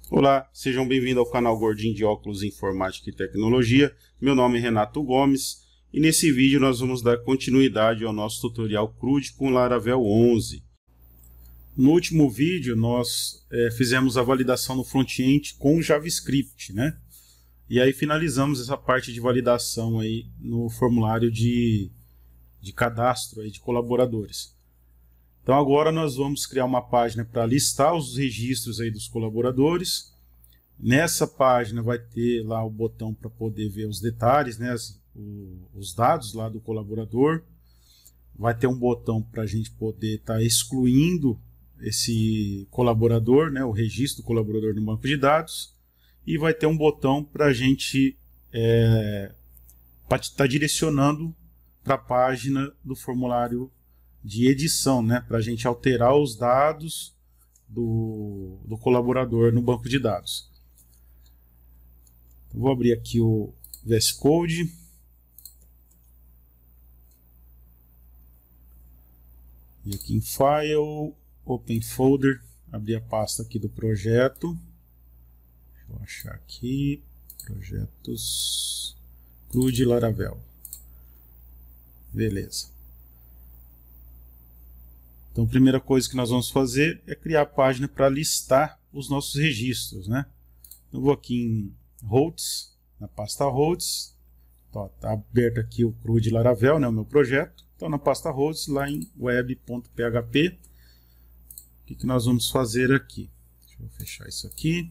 Olá, sejam bem-vindos ao canal Gordinho de Óculos Informática e Tecnologia. Meu nome é Renato Gomes e nesse vídeo nós vamos dar continuidade ao nosso tutorial CRUD com Laravel 11. No último vídeo nós fizemos a validação no front-end com JavaScript, né? E aí finalizamos essa parte de validação aí no formulário de cadastro aí de colaboradores. Então agora nós vamos criar uma página para listar os registros aí dos colaboradores. Nessa página vai ter lá o botão para poder ver os detalhes, né, os dados lá do colaborador. Vai ter um botão para a gente poder estar excluindo esse colaborador, né, o registro do colaborador no banco de dados. E vai ter um botão para a gente estar direcionando para a página do formulário de edição, né, para a gente alterar os dados do colaborador no banco de dados. Vou abrir aqui o VS Code. E aqui em File, Open Folder, abrir a pasta aqui do projeto. Deixa eu achar aqui, projetos CRUD Laravel. Beleza. Então, a primeira coisa que nós vamos fazer é criar a página para listar os nossos registros, né? Eu vou aqui em Routes, na pasta Routes. Está aberto aqui o CRUD Laravel, né, o meu projeto. Então, na pasta Routes, lá em web.php, o que nós vamos fazer aqui? Deixa eu fechar isso aqui.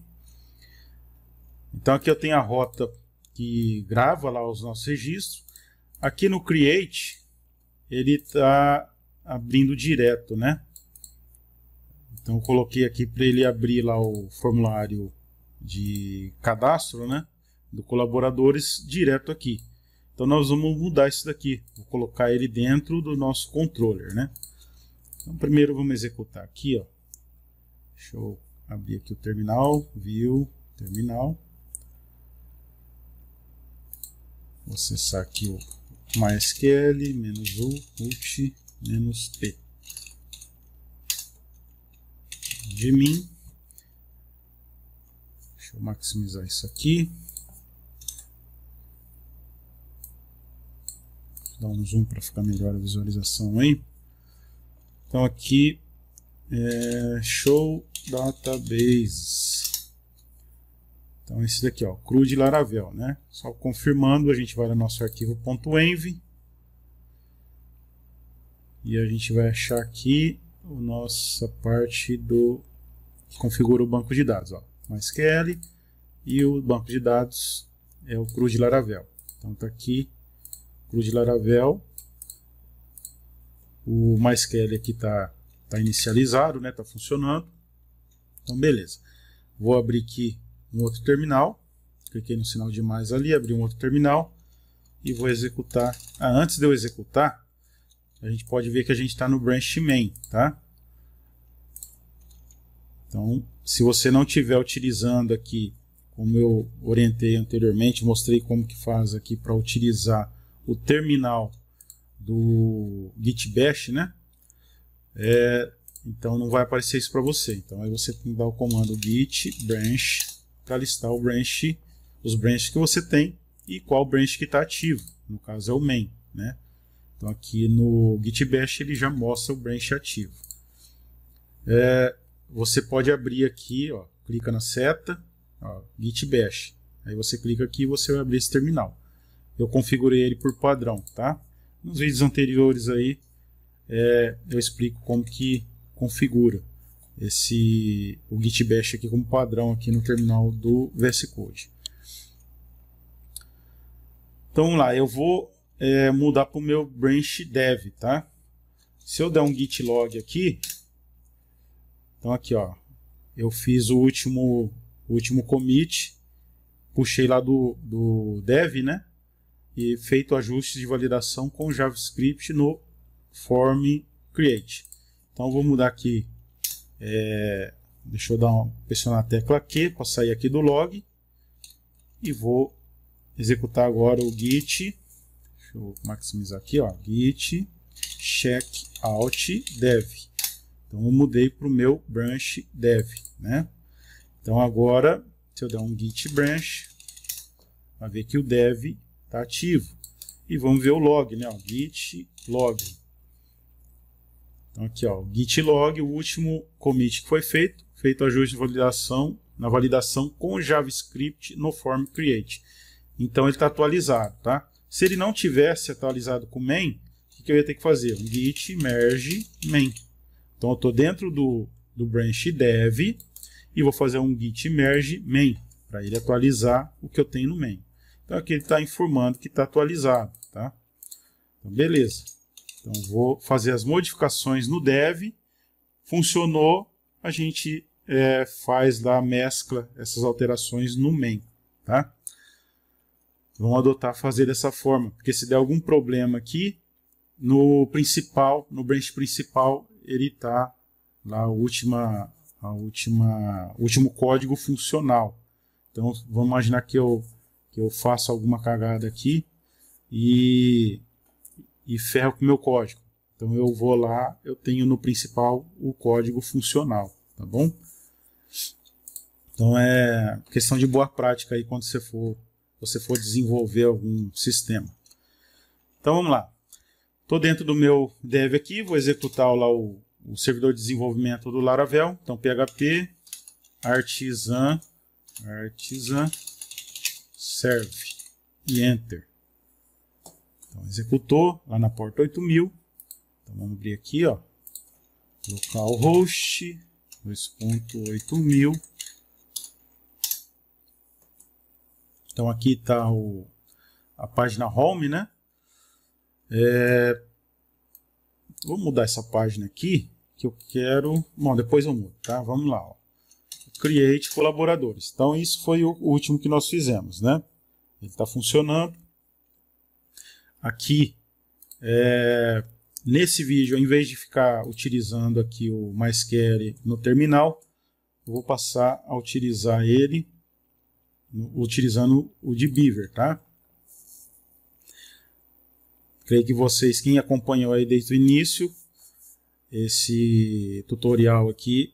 Então, aqui eu tenho a rota que grava lá os nossos registros. Aqui no Create, ele está abrindo direto, né? Então eu coloquei aqui para ele abrir lá o formulário de cadastro, né, do colaboradores direto aqui. Então nós vamos mudar isso daqui, vou colocar ele dentro do nosso controller, né? Então primeiro vamos executar aqui, ó. Deixa eu abrir aqui o terminal, view, terminal. Vou acessar aqui o MySQL, -u, -p de mim. Deixa eu maximizar isso aqui. Vou dar um zoom para ficar melhor a visualização aí. Então aqui show databases. Então esse daqui, ó, CRUD Laravel, né? Só confirmando, a gente vai no nosso arquivo .env. E a gente vai achar aqui a nossa parte do configura o banco de dados, ó, MySQL, e o banco de dados é o CRUD Laravel. Então está aqui CRUD Laravel. O MySQL aqui está inicializado, né? Está funcionando. Então beleza. Vou abrir aqui um outro terminal. Cliquei no sinal de mais ali, abri um outro terminal e vou executar. Antes de eu executar, a gente pode ver que a gente está no branch main, tá? Então, se você não estiver utilizando aqui, como eu orientei anteriormente, mostrei como que faz aqui para utilizar o terminal do Git Bash, né? Então não vai aparecer isso para você. Então aí você tem que dar o comando git branch para listar os branches que você tem e qual branch que está ativo. No caso é o main, né? Então aqui no Git Bash ele já mostra o branch ativo. Você pode abrir aqui, ó, clica na seta, ó, Git Bash. Aí você clica aqui e você vai abrir esse terminal. Eu configurei ele por padrão, tá? Nos vídeos anteriores aí eu explico como que configura o Git Bash aqui como padrão aqui no terminal do VS Code. Então vamos lá, eu vou mudar para o meu branch dev, tá? Se eu der um git log aqui, então aqui, ó, eu fiz o último commit, puxei lá do dev, né? E feito ajustes de validação com JavaScript no form create. Então vou mudar aqui, deixa eu pressionar a tecla Q para sair aqui do log e vou executar agora o git. Deixa eu maximizar aqui, ó, git checkout dev. Então eu mudei para o meu branch dev, né? Então agora, se eu der um git branch, vai ver que o dev está ativo. E vamos ver o log, né? Ó, git log. Então aqui, ó, o git log, o último commit que foi feito ajuste de validação, na validação com JavaScript no form create. Então ele está atualizado, tá? Se ele não tivesse atualizado com main, o que eu ia ter que fazer? Um git merge main. Então eu estou dentro do branch dev e vou fazer um git merge main para ele atualizar o que eu tenho no main. Então aqui ele está informando que está atualizado, tá? Então beleza. Então vou fazer as modificações no dev. Funcionou, a gente faz lá, mescla essas alterações no main, tá? Vamos adotar fazer dessa forma, porque se der algum problema aqui, no branch principal, ele está lá o último código funcional. Então vamos imaginar que eu faço alguma cagada aqui e ferro com o meu código. Então eu vou lá, eu tenho no principal o código funcional, tá bom? Então é questão de boa prática aí quando você for desenvolver algum sistema. Então vamos lá. Estou dentro do meu dev aqui, vou executar lá o servidor de desenvolvimento do Laravel. Então php artisan serve e enter. Então executou lá na porta 8000. Então vamos abrir aqui, ó, localhost 2.8000. Então aqui está a página home, né? Vou mudar essa página aqui, que eu quero... Bom, depois eu mudo, tá? Vamos lá, ó. Create colaboradores. Então isso foi o último que nós fizemos, né? Ele está funcionando. Aqui, nesse vídeo, ao invés de ficar utilizando aqui o MySQL no terminal, eu vou passar a utilizar ele utilizando o dbeaver, tá? Creio que vocês, quem acompanhou aí desde o início, esse tutorial aqui,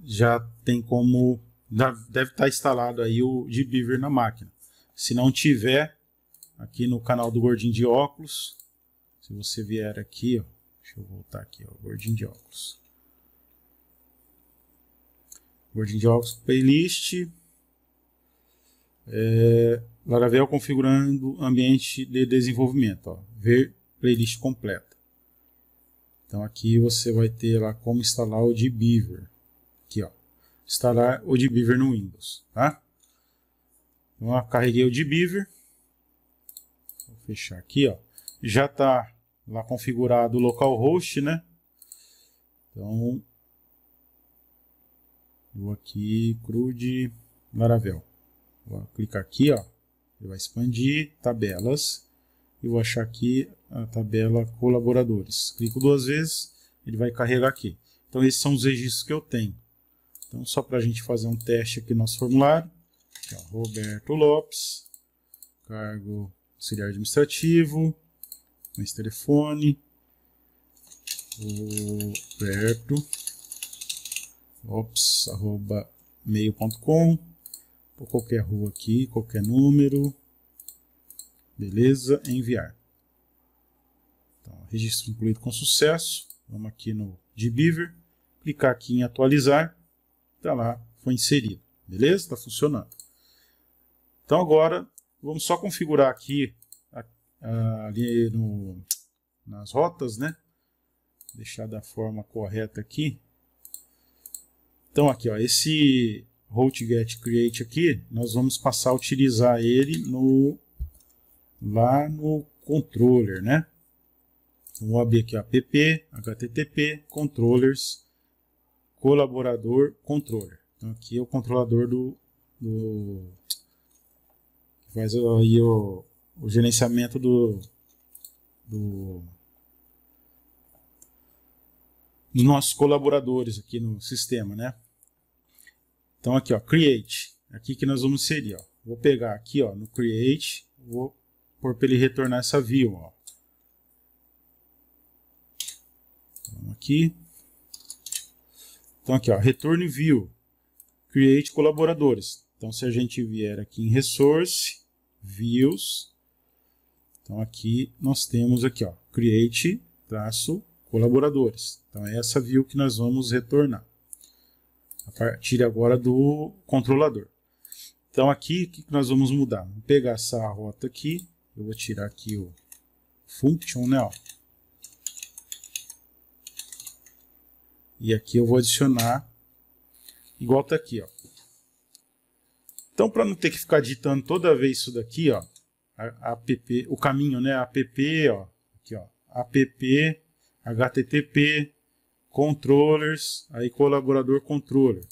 já tem como, deve estar instalado aí o dbeaver na máquina. Se não tiver, aqui no canal do Gordinho de Óculos, se você vier aqui, ó, deixa eu voltar aqui, ó, Gordinho de Óculos. Gordinho de Óculos, playlist, Laravel configurando ambiente de desenvolvimento, ó, ver playlist completa. Então aqui você vai ter lá como instalar o dbeaver. Aqui, ó, instalar o dbeaver no Windows, tá? Então eu carreguei o dbeaver. Vou fechar aqui, ó. Já está lá configurado o localhost, né? Então vou aqui CRUD Laravel. Vou clicar aqui, ó. Ele vai expandir tabelas e vou achar aqui a tabela colaboradores. Clico duas vezes, ele vai carregar aqui. Então esses são os registros que eu tenho. Então só para a gente fazer um teste aqui no nosso formulário. Aqui, ó, Roberto Lopes, cargo auxiliar administrativo, esse telefone, Roberto Lopes, @mail.com, por qualquer rua aqui, qualquer número, beleza, enviar. Então, registro incluído com sucesso. Vamos aqui no dbeaver, clicar aqui em atualizar, tá lá, foi inserido, beleza? Está funcionando. Então agora vamos só configurar aqui ali nas rotas, né? Deixar da forma correta aqui. Então aqui, ó, esse route.get create aqui, nós vamos passar a utilizar ele lá no controller, né? Então, vou abrir aqui, ó, app, http, controllers, colaborador, controller. Então aqui é o controlador que faz aí o gerenciamento dos nossos colaboradores aqui no sistema, né? Então aqui, ó, create, aqui que nós vamos inserir, ó. Vou pegar aqui, ó, no create, vou pôr para ele retornar essa view, ó. Vamos aqui. Então aqui, ó, return view. Create colaboradores. Então, se a gente vier aqui em Resource, Views, então aqui nós temos aqui, ó, Create colaboradores. Então, é essa view que nós vamos retornar a partir agora do controlador. Então, aqui, o que nós vamos mudar? Vamos pegar essa rota aqui, eu vou tirar aqui o function, né, ó. E aqui eu vou adicionar, igual está aqui, ó. Então, para não ter que ficar digitando toda vez isso daqui, ó, app, o caminho, né, app, ó, aqui, ó, app, http, controllers, aí colaborador controller.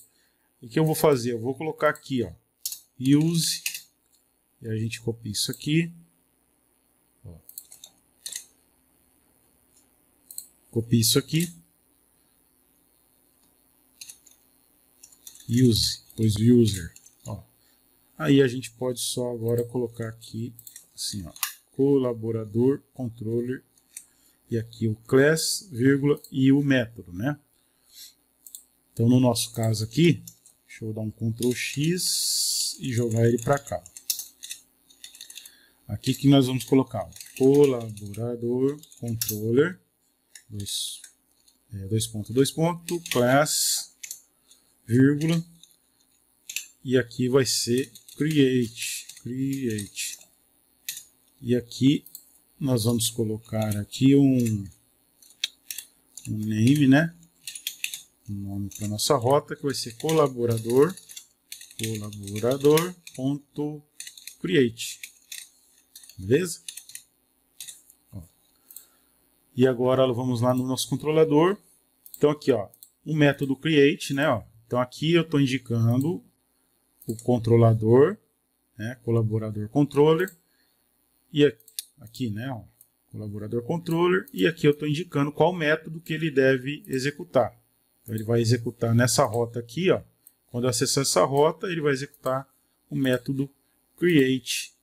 O que eu vou fazer? Eu vou colocar aqui, ó, use, e a gente copia isso aqui, ó. Copia isso aqui, use, depois user, ó. Aí a gente pode só agora colocar aqui, assim, ó, colaborador controller, e aqui o class, vírgula, e o método, né? Então, no nosso caso aqui, deixa eu dar um Ctrl X e jogar ele para cá. Aqui que nós vamos colocar colaborador controller, dois ponto, class, vírgula, e aqui vai ser create. E aqui nós vamos colocar aqui um name, né? Um nome para nossa rota que vai ser colaborador.create. Beleza? Ó. E agora vamos lá no nosso controlador. Então aqui, ó, o método create, né? Ó. Então aqui eu estou indicando o controlador, né? Colaborador controller, e aqui, né? Ó, colaborador controller, e aqui eu estou indicando qual método que ele deve executar. Então ele vai executar nessa rota aqui, ó. Quando eu acessar essa rota, ele vai executar o método create,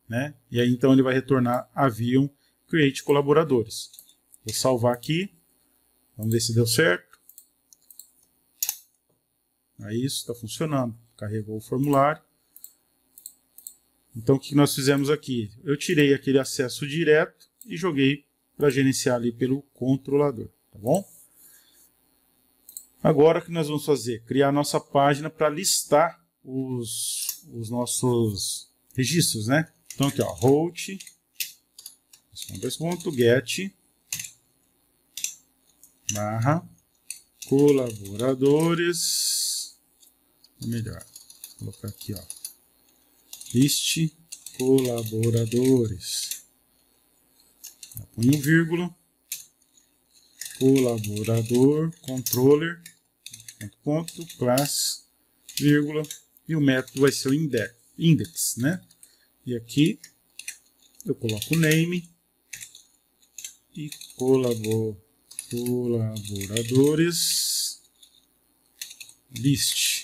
né? E aí então ele vai retornar a view create colaboradores. Vou salvar aqui, vamos ver se deu certo. Aí isso está funcionando, carregou o formulário. Então o que nós fizemos aqui? Eu tirei aquele acesso direto e joguei para gerenciar ali pelo controlador, tá bom? Agora o que nós vamos fazer? Criar a nossa página para listar os nossos registros, né? Então aqui, ó, route, get, barra, colaboradores, melhor, vou colocar aqui, ó, list, colaboradores, põe um vírgula, colaborador, controller, ponto, class, vírgula, e o método vai ser o index, né? E aqui eu coloco o name e colaboradores list.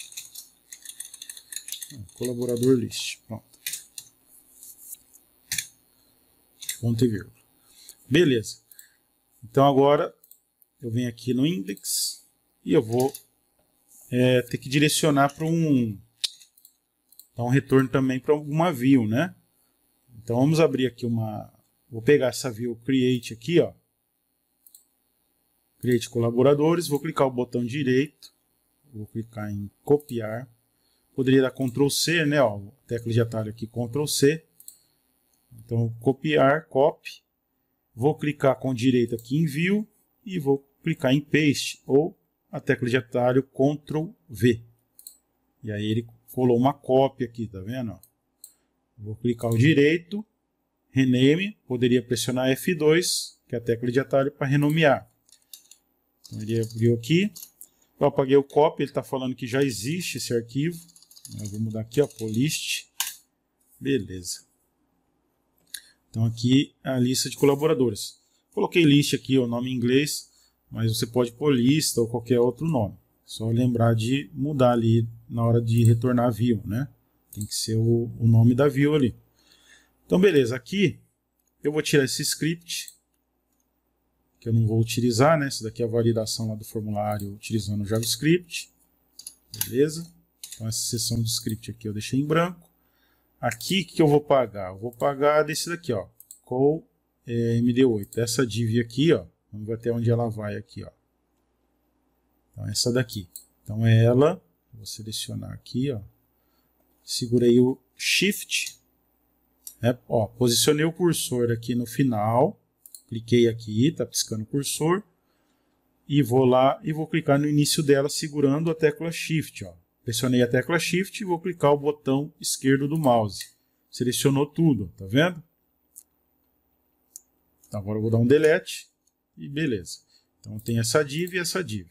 Colaborador list. Pronto. Ponto e vírgula. Beleza. Então agora eu venho aqui no index e eu vou ter que direcionar para dar um retorno também para alguma view, né? Então vamos abrir aqui vou pegar essa view create aqui, ó. Create colaboradores, vou clicar o botão direito, vou clicar em copiar. Poderia dar Ctrl C, né? Ó, tecla de atalho aqui, Ctrl C. Então copiar, copy. Vou clicar com direito aqui em view e vou clicar em paste ou a tecla de atalho Ctrl V. E aí ele colou uma cópia aqui, tá vendo? Vou clicar o direito, rename, poderia pressionar F2, que é a tecla de atalho para renomear. Então ele abriu aqui. Eu apaguei o copy, ele está falando que já existe esse arquivo. Eu vou mudar aqui, ó, list. Beleza. Então aqui a lista de colaboradores. Coloquei list aqui, o nome em inglês. Mas você pode pôr lista ou qualquer outro nome. Só lembrar de mudar ali na hora de retornar a view, né? Tem que ser o nome da view ali. Então, beleza. Aqui eu vou tirar esse script, que eu não vou utilizar, né? Isso daqui é a validação lá do formulário utilizando o JavaScript. Beleza? Então essa seção de script aqui eu deixei em branco. Aqui, o que eu vou pagar? Eu vou pagar desse daqui, ó, call MD8. Essa div aqui, ó, vamos ver até onde ela vai aqui, ó. Então essa daqui. Então ela, vou selecionar aqui, ó, segurei o Shift, né, ó, posicionei o cursor aqui no final, cliquei aqui, tá piscando o cursor, e vou lá e vou clicar no início dela segurando a tecla Shift, ó. Pressionei a tecla Shift e vou clicar o botão esquerdo do mouse. Selecionou tudo, tá vendo? Então agora eu vou dar um delete e beleza. Então tem essa div e essa div.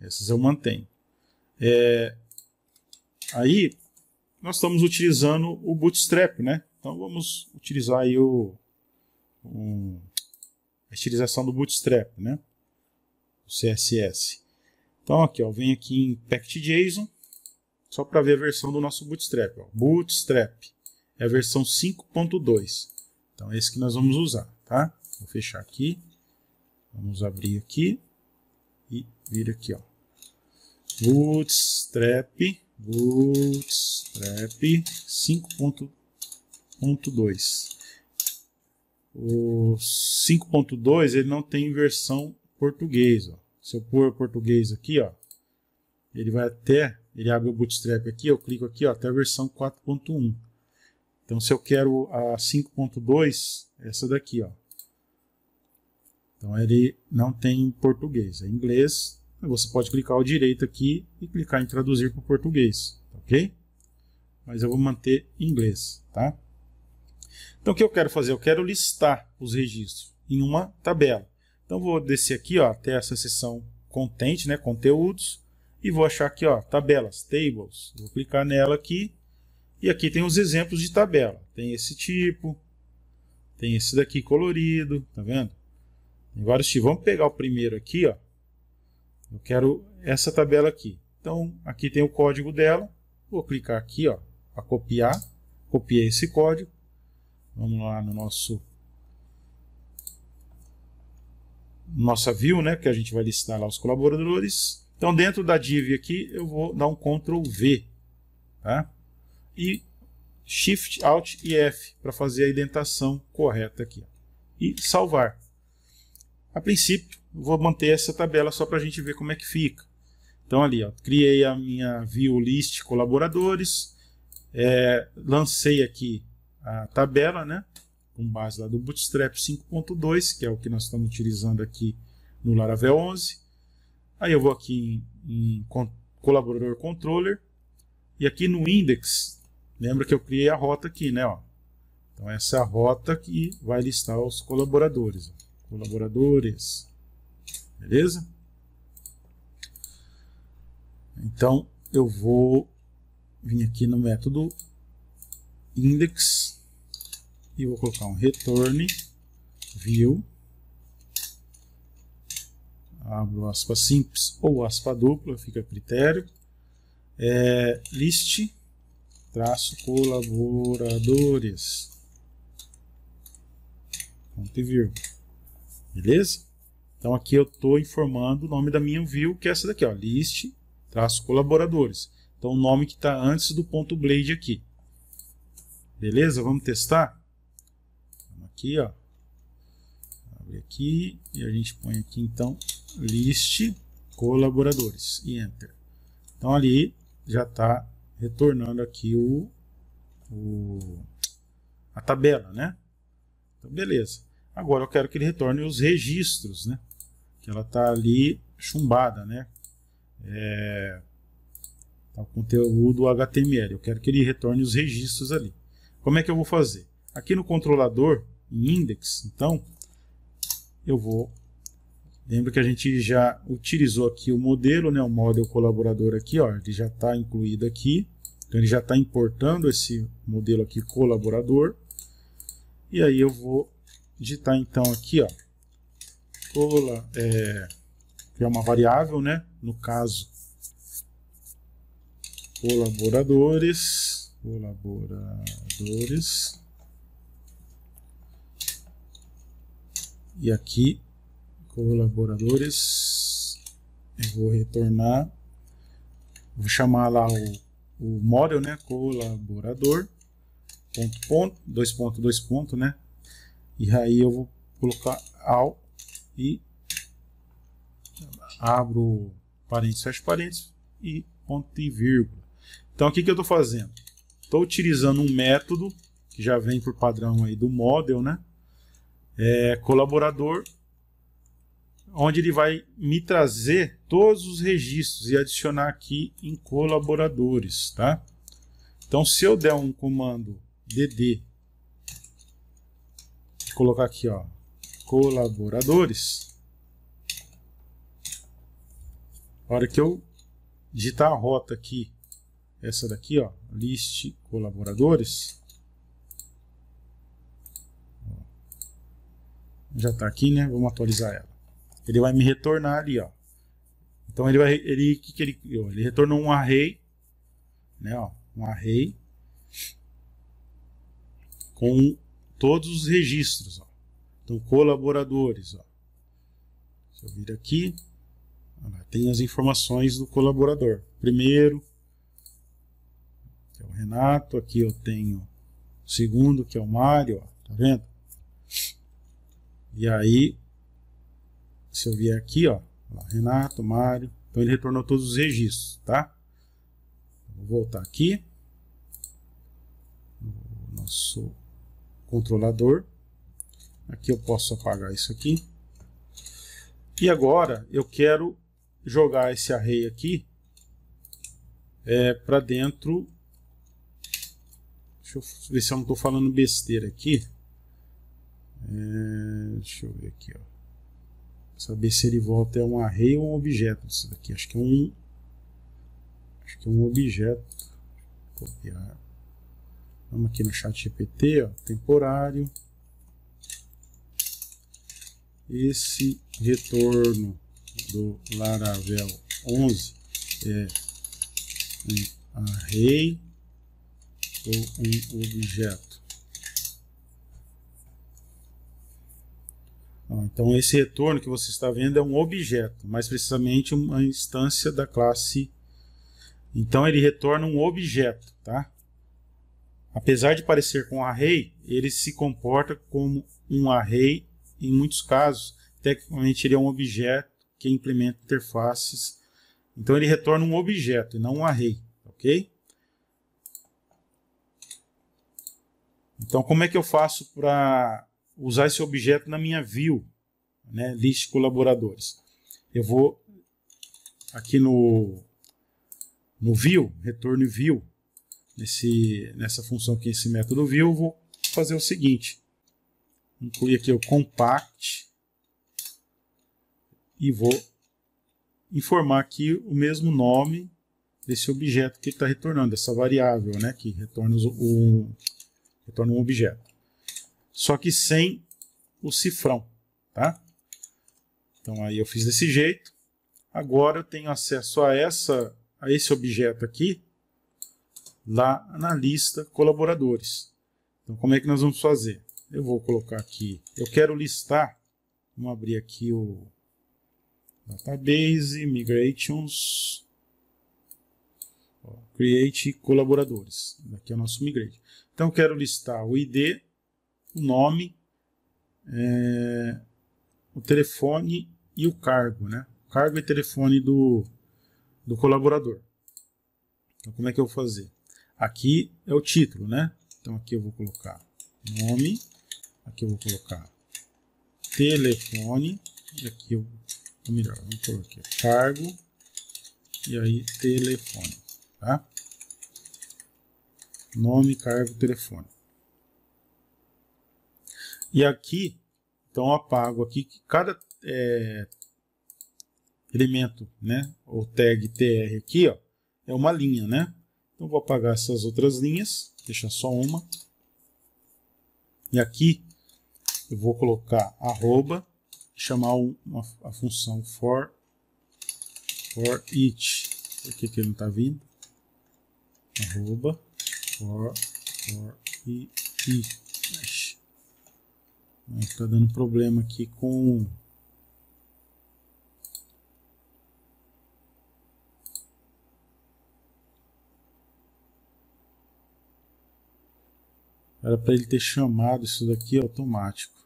Essas eu mantenho. Aí nós estamos utilizando o Bootstrap, né? Então vamos utilizar aí a estilização do Bootstrap, né? O CSS. Então aqui, ó, vem aqui em packed.json, só para ver a versão do nosso Bootstrap. Ó. Bootstrap é a versão 5.2. Então é esse que nós vamos usar, tá? Vou fechar aqui. Vamos abrir aqui e vir aqui, ó. Bootstrap 5.2. O 5.2 ele não tem versão português, ó. Se eu pôr português aqui, ó, ele vai até, ele abre o Bootstrap aqui, eu clico aqui, ó, até a versão 4.1. Então se eu quero a 5.2, essa daqui, ó. Então ele não tem português, é inglês. Você pode clicar ao direito aqui e clicar em traduzir para o português, ok? Mas eu vou manter em inglês, tá? Então o que eu quero fazer? Eu quero listar os registros em uma tabela. Então vou descer aqui, ó, até essa seção Content, né, conteúdos, e vou achar aqui, ó, tabelas, tables. Vou clicar nela aqui e aqui tem os exemplos de tabela. Tem esse tipo, tem esse daqui colorido, tá vendo? Tem vários tipos. Vamos pegar o primeiro aqui, ó. Eu quero essa tabela aqui. Então, aqui tem o código dela. Vou clicar aqui, ó, para copiar. Copiei esse código. Vamos lá no nossa view, né, que a gente vai listar lá os colaboradores. Então, dentro da div aqui, eu vou dar um Ctrl V, tá? E Shift, Alt e F para fazer a indentação correta aqui, ó. E salvar. A princípio, eu vou manter essa tabela só para a gente ver como é que fica. Então ali, ó, criei a minha view list colaboradores, lancei aqui a tabela, né, com base lá do Bootstrap 5.2, que é o que nós estamos utilizando aqui no Laravel 11. Aí eu vou aqui em colaborador controller e aqui no index, lembra que eu criei a rota aqui, né, ó. Então essa é a rota que vai listar os colaboradores, ó. Colaboradores, beleza? Então eu vou vir aqui no método index e vou colocar um return view, abro aspa simples ou aspa dupla, fica a critério, list traço colaboradores, ponto e vírgula. Beleza? Então aqui eu estou informando o nome da minha view, que é essa daqui, ó, list traço colaboradores. Então o nome que está antes do ponto blade aqui. Beleza? Vamos testar? Vamos aqui, ó. Abre aqui e a gente põe aqui então list colaboradores e enter. Então ali já está retornando aqui a tabela, né? Então beleza. Agora eu quero que ele retorne os registros, né? Que ela está ali chumbada, né? Tá o conteúdo HTML. Eu quero que ele retorne os registros ali. Como é que eu vou fazer? Aqui no controlador, em index, então, eu vou... Lembra que a gente já utilizou aqui o modelo, né? O model colaborador aqui, ó. Ele já está incluído aqui. Então ele já está importando esse modelo aqui, colaborador. E aí eu vou digitar então aqui, ó, que é uma variável, né? No caso, colaboradores, e aqui colaboradores, eu vou retornar, vou chamar lá o o model, né? Colaborador, dois pontos, né? E aí eu vou colocar all e abro parênteses, fecho parênteses e ponto e vírgula. Então o que eu estou fazendo? Estou utilizando um método que já vem por padrão aí do model, né? Colaborador, onde ele vai me trazer todos os registros e adicionar aqui em colaboradores, tá? Então se eu der um comando dd, colocar aqui, ó, colaboradores, a hora que eu digitar a rota aqui, essa daqui, ó, list colaboradores, já está aqui, né? Vamos atualizar ela. Ele vai me retornar ali, ó. Então ele retornou um array, né? Ó, um array com todos os registros, ó. Então colaboradores, ó. Se eu vir aqui, tem as informações do colaborador. Primeiro, que é o Renato, aqui eu tenho o segundo, que é o Mário, ó, tá vendo? E aí, se eu vier aqui, ó, Renato, Mário, então ele retornou todos os registros, tá? Vou voltar aqui, no nosso controlador, aqui eu posso apagar isso aqui, e agora eu quero jogar esse array aqui para dentro. Deixa eu ver se eu não estou falando besteira aqui. Deixa eu ver aqui, ó. Saber se ele volta é um array ou um objeto. Isso daqui acho que é um objeto. Copiar. Vamos aqui no ChatGPT, ó, temporário. Esse retorno do Laravel 11 é um array ou um objeto. Então esse retorno que você está vendo é um objeto, mais precisamente uma instância da classe. Então ele retorna um objeto, tá? Apesar de parecer com um array, ele se comporta como um array em muitos casos. Tecnicamente ele é um objeto que implementa interfaces. Então ele retorna um objeto e não um array, ok? Então como é que eu faço para usar esse objeto na minha view, né, list colaboradores? Eu vou aqui no view, retorno view, nessa função aqui, esse método view, eu vou fazer o seguinte: incluir aqui o compact e vou informar aqui o mesmo nome desse objeto que está retornando, dessa variável, né, que retorna um objeto. Só que sem o cifrão, tá? Então aí eu fiz desse jeito. Agora eu tenho acesso a esse objeto aqui lá na lista colaboradores. Então como é que nós vamos fazer? Eu vou colocar aqui, eu quero listar, vamos abrir aqui o database, migrations, create colaboradores. Aqui é o nosso migrate. Então eu quero listar o ID, o nome, o telefone e o cargo, né? Cargo e telefone do colaborador. Então como é que eu vou fazer? Aqui é o título, né? Então aqui eu vou colocar nome, aqui eu vou colocar telefone, e aqui melhor, vamos colocar aqui cargo, e aí telefone, tá? Nome, cargo, telefone. E aqui, então eu apago aqui que cada elemento, né, ou tag tr aqui, ó, é uma linha, né? Então vou apagar essas outras linhas, deixar só uma. E aqui eu vou colocar arroba, chamar a função for each. Por que ele não está vindo? Arroba for each. Está dando problema aqui com Era para ele ter chamado isso daqui automático.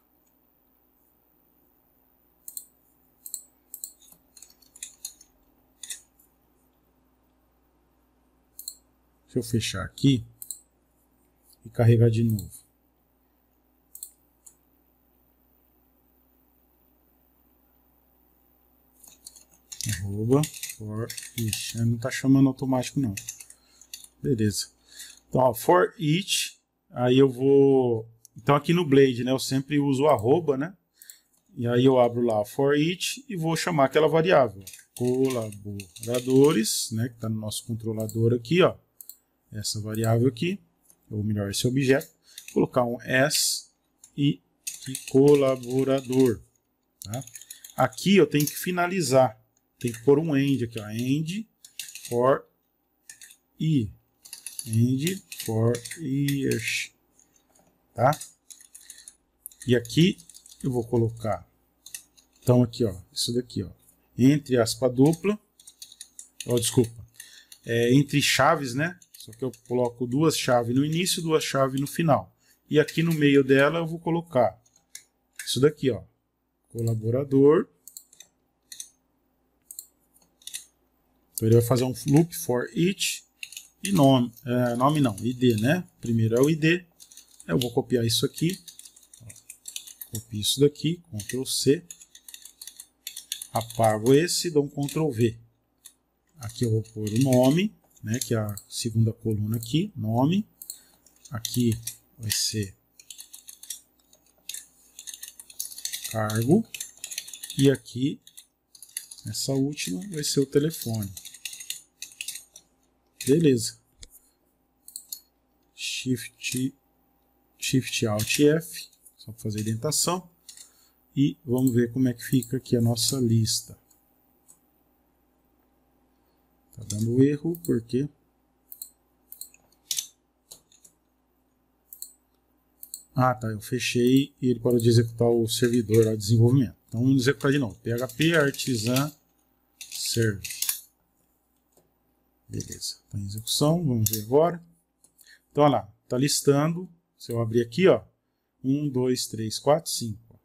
Deixa eu fechar aqui e carregar de novo. Arroba for each. Não está chamando automático não. Beleza. Então, ó, for each. Aí eu vou... Então aqui no Blade, né, eu sempre uso arroba, né? E aí eu abro lá for each e vou chamar aquela variável. Colaboradores, né, que está no nosso controlador aqui, ó. Essa variável aqui, ou melhor, esse objeto. Vou colocar um s e colaborador. Tá? Aqui eu tenho que finalizar. Tem que pôr um end aqui, ó. End for i. End for each. Tá? E aqui eu vou colocar, então aqui, ó, isso daqui, ó, entre aspa dupla, ó, desculpa, entre chaves, né? Só que eu coloco duas chaves no início, duas chaves no final. E aqui no meio dela eu vou colocar isso daqui, ó, colaborador. Então ele vai fazer um loop for each e nome, nome não, id, né? Primeiro é o id. Eu vou copiar isso aqui. Copio isso daqui, Ctrl C. Apago esse, dou um Ctrl V. Aqui eu vou pôr o nome, né, que é a segunda coluna aqui, nome. Aqui vai ser cargo. E aqui, essa última, vai ser o telefone. Beleza. Shift Alt F, só para fazer a indentação. E vamos ver como é que fica aqui a nossa lista. Tá dando erro, porque tá, eu fechei e ele parou de executar o servidor de desenvolvimento. Então vamos executar de novo. PHP artisan serve. Beleza, está em execução, vamos ver agora. Então olha lá, está listando. Se eu abrir aqui, ó, 1, 2, 3, 4, 5.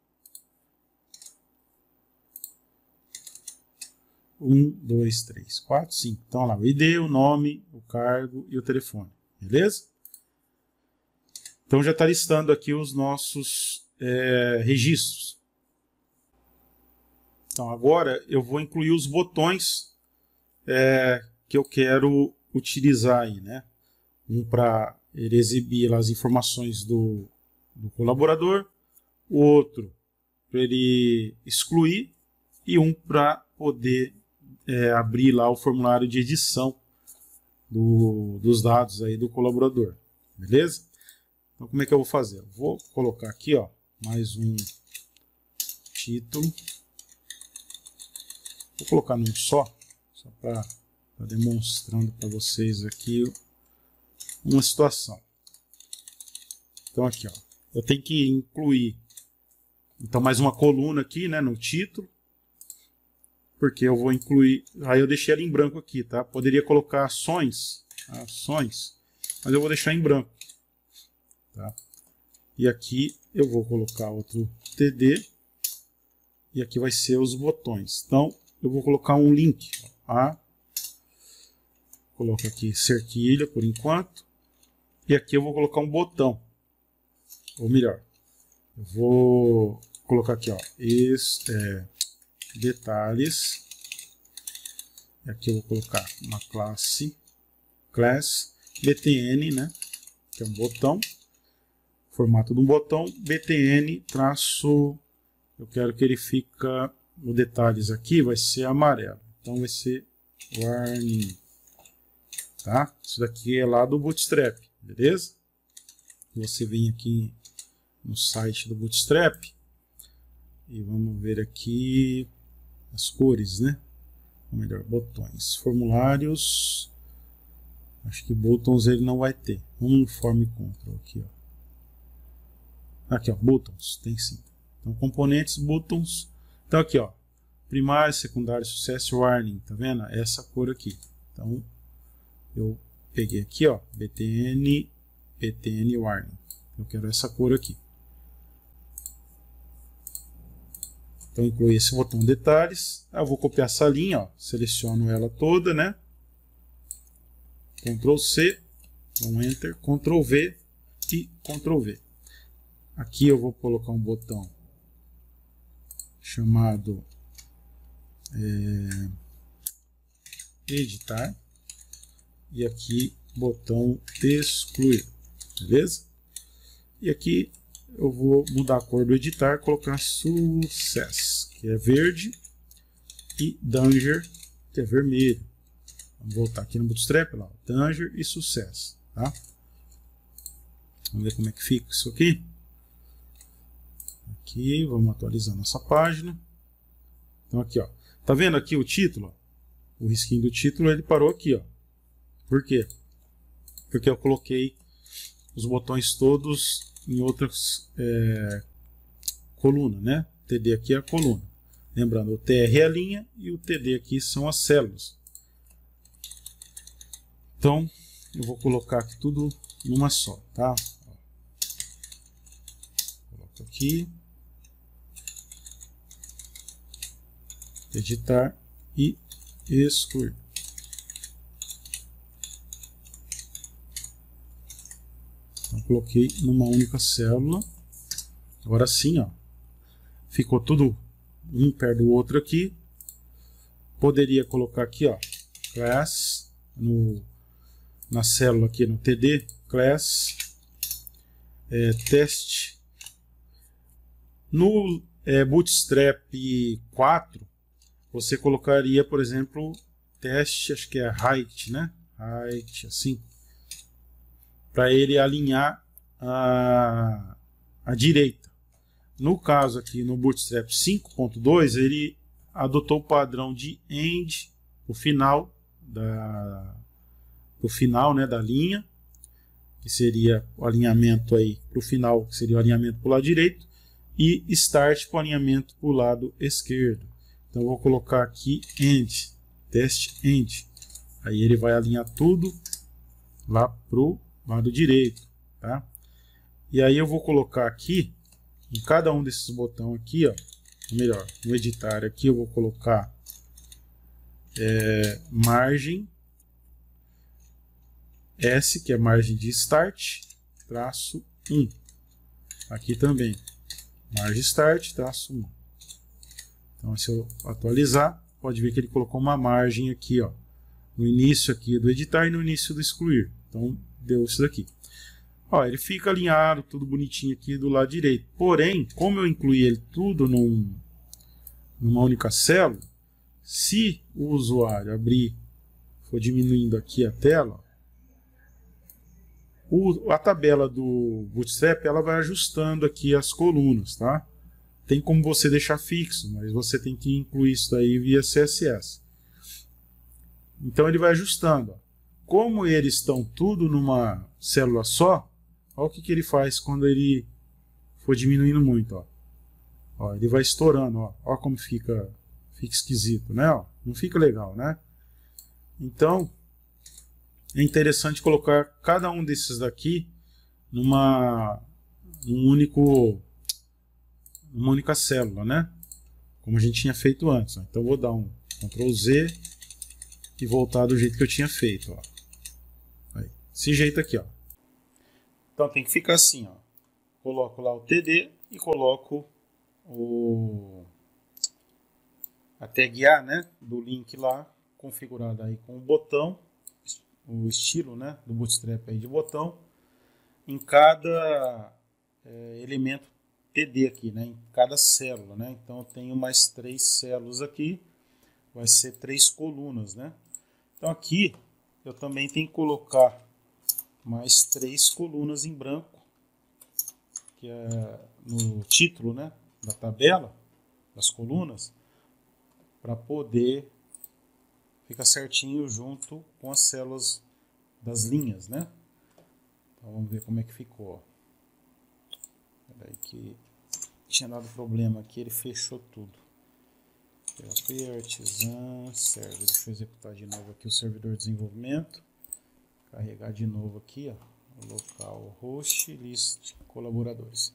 1, 2, 3, 4, 5. Então, lá, o ID, o nome, o cargo e o telefone. Beleza? Então, já está listando aqui os nossos registros. Então, agora eu vou incluir os botões que eu quero utilizar aí, né? Um para ele exibir lá as informações do colaborador, o outro para ele excluir e um para poder abrir lá o formulário de edição dos dados aí do colaborador, beleza? Então como é que eu vou fazer? Eu vou colocar aqui, ó, mais um título, vou colocar num só para demonstrando para vocês aqui uma situação. Então aqui, ó, eu tenho que incluir então mais uma coluna aqui, né, no título, porque eu vou incluir, aí eu deixei ela em branco aqui, tá? Poderia colocar ações, mas eu vou deixar em branco, tá? E aqui eu vou colocar outro TD e aqui vai ser os botões. Então eu vou colocar um link, coloco aqui cerquilha por enquanto, e aqui eu vou colocar um botão, ou melhor, eu vou colocar aqui, ó, detalhes, e aqui eu vou colocar uma class btn, né, que é um botão, formato de um botão, btn traço, eu quero que ele fica, no detalhes aqui vai ser amarelo, então vai ser warning, tá? Isso daqui é lá do Bootstrap, beleza? Você vem aqui no site do Bootstrap e vamos ver aqui as cores, né? Ou melhor, botões, formulários, acho que buttons ele não vai ter. Uniforme control aqui, ó. Aqui, ó, buttons, tem sim. Então, componentes, buttons. Então, aqui, ó, primário, secundário, sucesso, warning, tá vendo? Essa cor aqui. Então, eu peguei aqui, ó, btn warning. Eu quero essa cor aqui. Então, incluí esse botão detalhes. Eu vou copiar essa linha, ó. Seleciono ela toda, né? Ctrl C, um Enter, Ctrl V e Ctrl V. Aqui eu vou colocar um botão chamado editar e aqui botão excluir, beleza? E aqui eu vou mudar a cor do editar, colocar Success, que é verde, e Danger, que é vermelho. Vamos voltar aqui no Bootstrap, lá, Danger e Success, tá? Vamos ver como é que fica isso aqui. Aqui, vamos atualizar nossa página. Então aqui, ó, tá vendo aqui o título? Ó? O risquinho do título ele parou aqui, ó. Por quê? Porque eu coloquei os botões todos em outras colunas, né? O TD aqui é a coluna. Lembrando, o TR é a linha e o TD aqui são as células. Então, eu vou colocar aqui tudo numa só, tá? Coloco aqui. Editar e excluir. Então, coloquei numa única célula. Agora sim, ó, ficou tudo um perto do outro aqui. Poderia colocar aqui, ó, class, na célula aqui no TD, class, teste. No Bootstrap 4, você colocaria, por exemplo, teste, acho que é height, né? Height, assim. Para ele alinhar a direita. No caso aqui, no Bootstrap 5.2, ele adotou o padrão de end, o final né, da linha, que seria o alinhamento aí para o final, que seria o alinhamento para o lado direito, e start para o alinhamento para o lado esquerdo. Então eu vou colocar aqui end, teste end. Aí ele vai alinhar tudo lá para o lado direito, tá? E aí eu vou colocar aqui, em cada um desses botões aqui, ó, ou melhor, no editar aqui eu vou colocar margem S, que é margem de start, traço 1. Aqui também, margem start, traço 1. Então, se eu atualizar, pode ver que ele colocou uma margem aqui, ó, no início aqui do editar e no início do excluir. Então, deu isso daqui. Ó, ele fica alinhado, tudo bonitinho aqui do lado direito. Porém, como eu incluí ele tudo numa única célula, se o usuário abrir, for diminuindo aqui a tela, a tabela do Bootstrap ela vai ajustando aqui as colunas, tá? Tem como você deixar fixo, mas você tem que incluir isso daí via CSS. Então ele vai ajustando. Ó. Como eles estão tudo numa célula só, olha o que ele faz quando ele for diminuindo muito. Ó. Ó, ele vai estourando. Ó. Ó como fica esquisito, né? Ó, não fica legal, né? Então é interessante colocar cada um desses daqui numa única célula, né? Como a gente tinha feito antes. Ó. Então vou dar um Ctrl Z e voltar do jeito que eu tinha feito. Ó. Aí, desse jeito aqui, ó. Então tem que ficar assim, ó. Coloco lá o TD e coloco a tag A, né? Do link lá, configurado aí com o botão, o estilo, né? Do Bootstrap aí de botão, em cada elemento TD aqui, né? Em cada célula, né? Então eu tenho mais 3 células aqui, vai ser 3 colunas, né? Então aqui eu também tenho que colocar mais 3 colunas em branco, que é no título, né? Da tabela, das colunas, para poder ficar certinho junto com as células das linhas, né? Então vamos ver como é que ficou. Peraí que tinha dado problema aqui, ele fechou tudo. PHP, Artisan, server. Deixa eu executar de novo aqui o servidor de desenvolvimento. Carregar de novo aqui, ó. localhost list colaboradores.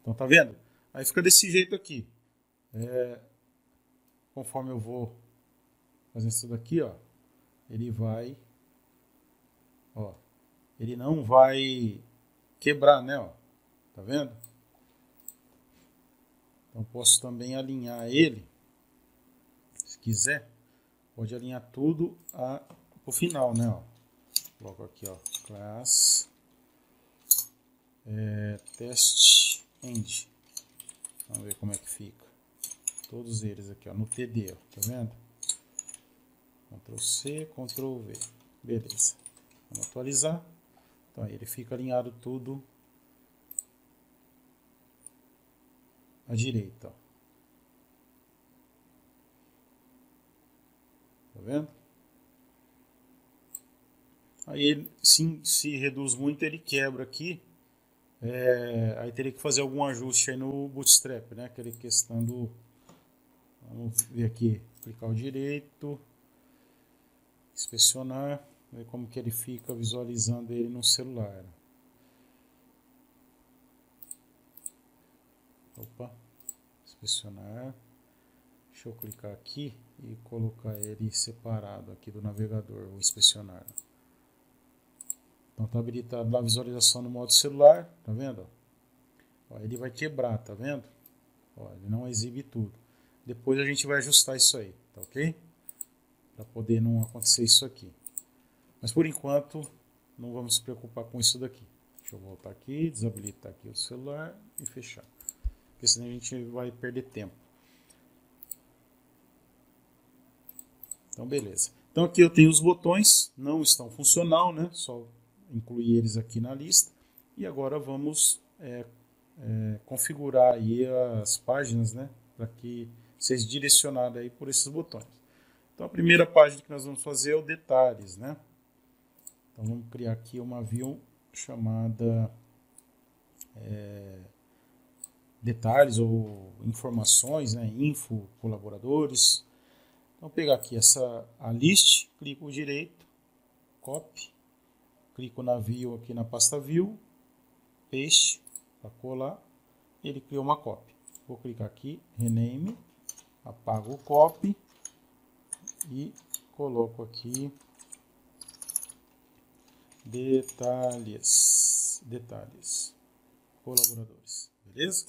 Então tá vendo? Aí fica desse jeito aqui. Conforme eu vou fazendo isso daqui, ó, ele vai, ó, ele não vai quebrar, né, ó, tá vendo? Então posso também alinhar ele, se quiser, pode alinhar tudo pro final, né, ó. Coloco aqui, ó, class test end. Vamos ver como é que fica. Todos eles aqui, ó, no TD, ó, tá vendo? Ctrl C, Ctrl V. Beleza. Vamos atualizar. Então aí ele fica alinhado tudo à direita, ó. Tá vendo? Aí ele, sim, se reduz muito, ele quebra aqui. Aí teria que fazer algum ajuste aí no Bootstrap, né? Aquela questão do... Vamos ver aqui, clicar o direito, inspecionar, ver como que ele fica visualizando ele no celular. Opa, inspecionar. Deixa eu clicar aqui e colocar ele separado aqui do navegador, o inspecionar. Então está habilitado a visualização no modo celular, tá vendo? Ó, ele vai quebrar, tá vendo? Ó, ele não exibe tudo. Depois a gente vai ajustar isso aí, tá ok? Para poder não acontecer isso aqui. Mas por enquanto, não vamos se preocupar com isso daqui. Deixa eu voltar aqui, desabilitar aqui o celular e fechar. Porque senão a gente vai perder tempo. Então beleza. Então aqui eu tenho os botões, não estão funcional, né? Só incluir eles aqui na lista. E agora vamos configurar aí as páginas, né? Para que seja direcionado aí por esses botões. Então a primeira página que nós vamos fazer é o detalhes, né? Então vamos criar aqui uma view chamada detalhes ou informações, né? Info colaboradores. Então pegar aqui a list, clico direito, copy, clico na view aqui na pasta view, paste para colar, ele criou uma copy. Vou clicar aqui, rename, apago o copy e coloco aqui detalhes colaboradores, beleza?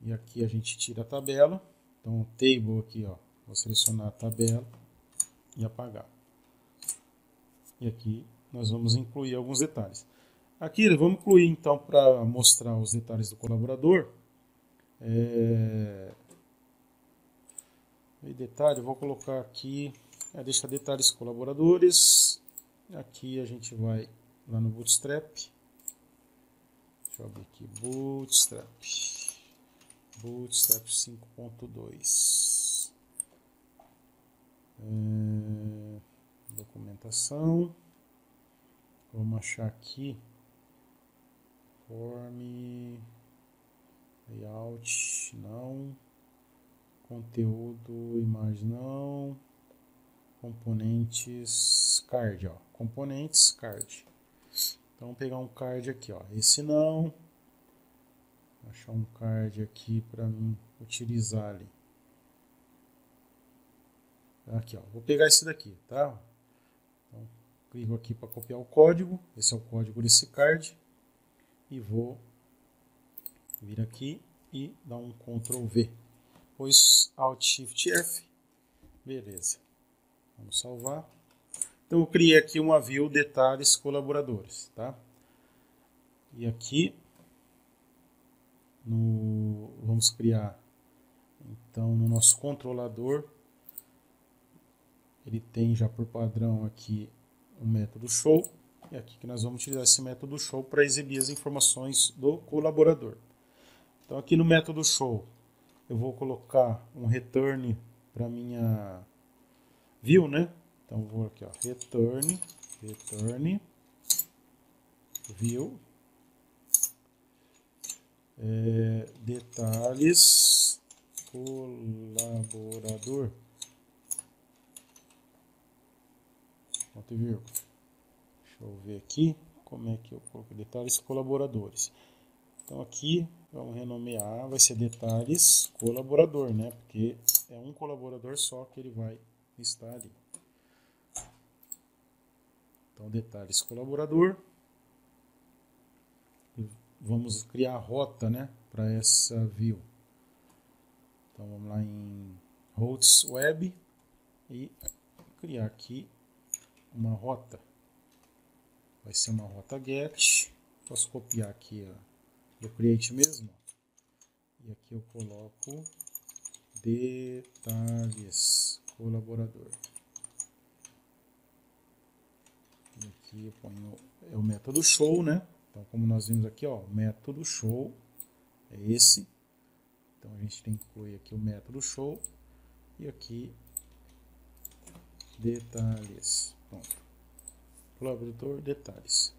E aqui a gente tira a tabela, então o table aqui, ó, vou selecionar a tabela e apagar. E aqui nós vamos incluir alguns detalhes. Aqui vamos incluir então para mostrar os detalhes do colaborador. Detalhe, eu vou colocar aqui, deixa detalhes colaboradores. Aqui a gente vai lá no Bootstrap. Deixa eu abrir aqui, Bootstrap 5.2. Documentação. Vamos achar aqui form, layout, não, conteúdo, imagem, não, componentes, card, ó, componentes, card. Então vamos pegar um card aqui, ó, esse não, vou achar um card aqui para mim utilizar ali. Aqui, ó, vou pegar esse daqui, tá? Então, clico aqui para copiar o código, esse é o código desse card, e vou vir aqui e dar um Ctrl V, depois Alt Shift F, beleza, vamos salvar. Então eu criei aqui uma view detalhes colaboradores, tá? E aqui vamos criar então no nosso controlador, ele tem já por padrão aqui o método show, e aqui que nós vamos utilizar esse método show para exibir as informações do colaborador. Então aqui no método show eu vou colocar um return para minha view, né? Então vou aqui, ó, return view detalhes colaborador, ponto e vírgula. Deixa eu ver aqui como é que eu coloco detalhes colaboradores. Então aqui vamos renomear, vai ser detalhes colaborador, né? Porque é um colaborador só que ele vai estar ali. Então detalhes colaborador. Vamos criar a rota, né, para essa view. Então vamos lá em Routes Web e criar aqui uma rota. Vai ser uma rota get. Posso copiar aqui do Create mesmo. E aqui eu coloco detalhes colaborador. E aqui eu ponho o método show, né? Então, como nós vimos aqui, ó, o método show é esse. Então, a gente tem que incluir aqui o método show e aqui detalhes. Pronto. Colaborador, detalhes.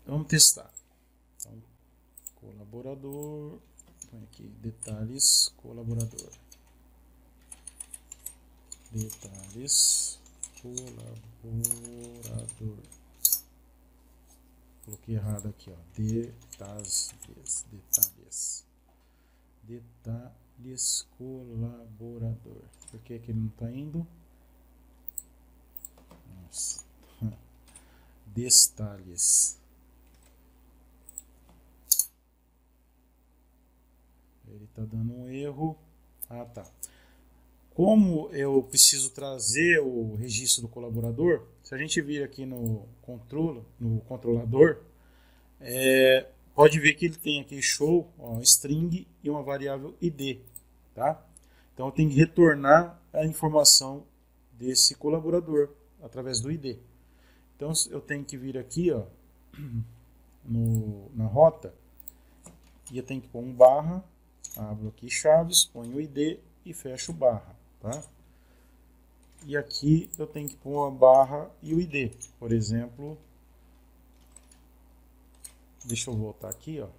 Vamos testar. Então, colaborador, põe aqui detalhes, colaborador. Detalhes, colaborador. Coloquei errado aqui, ó. Detalhes colaborador. Por que que ele não está indo? Nossa. Detalhes. Ele está dando um erro. Ah, tá. Como eu preciso trazer o registro do colaborador, se a gente vir aqui no controlador, pode ver que ele tem aqui show, ó, string e uma variável id, tá? Então eu tenho que retornar a informação desse colaborador através do id. Então eu tenho que vir aqui, ó, na rota, e eu tenho que pôr um barra, abro aqui chaves, ponho o id e fecho o barra. Tá? E aqui eu tenho que pôr uma barra e o ID. Por exemplo, deixa eu voltar aqui, ó.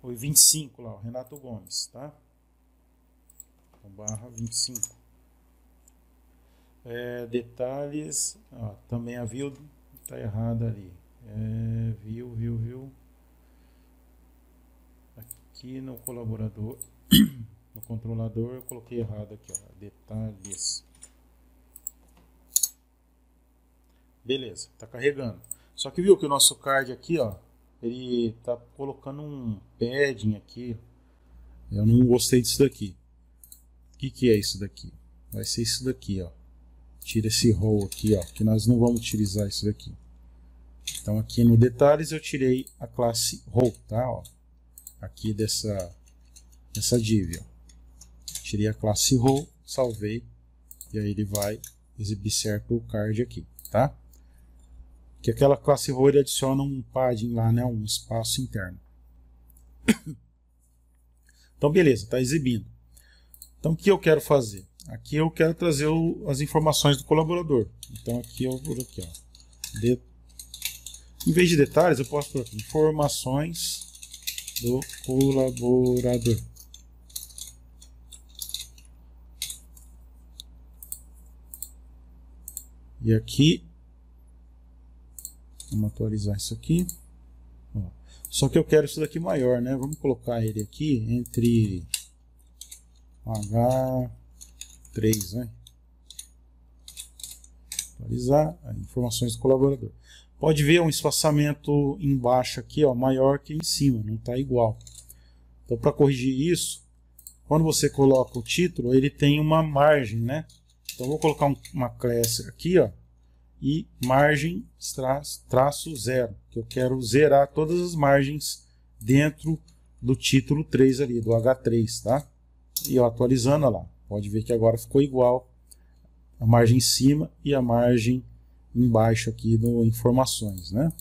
O 25 lá, o Renato Gomes, tá? Então, barra 25. Detalhes, ó, também a view tá errada ali. View. Aqui no colaborador. No controlador eu coloquei errado aqui, ó, detalhes. Beleza, tá carregando. Só que viu que o nosso card aqui, ó, ele tá colocando um padding aqui. Eu não gostei disso daqui. O que é isso daqui? Vai ser isso daqui, ó. Tira esse row aqui, ó, que nós não vamos utilizar isso daqui. Então aqui no detalhes eu tirei a classe row, tá, ó. Aqui dessa div, ó. Tirei a classe row, salvei, e aí ele vai exibir certo o card aqui, tá? Que aquela classe row ele adiciona um padding lá, né, um espaço interno. Então beleza, está exibindo. Então o que eu quero fazer? Aqui eu quero trazer as informações do colaborador. Então aqui eu vou aqui, ó, em vez de detalhes eu posso pôr aqui, informações do colaborador. E aqui, vamos atualizar isso aqui. Ó, só que eu quero isso daqui maior, né? Vamos colocar ele aqui entre H3, né? Atualizar informações do colaborador. Pode ver um espaçamento embaixo aqui, ó, maior que em cima, não está igual. Então, para corrigir isso, quando você coloca o título, ele tem uma margem, né? Então vou colocar uma classe aqui, ó, e margem traço 0, que eu quero zerar todas as margens dentro do título 3 ali, do H3, tá? E ó, atualizando, ó lá, pode ver que agora ficou igual a margem em cima e a margem embaixo aqui do informações, né?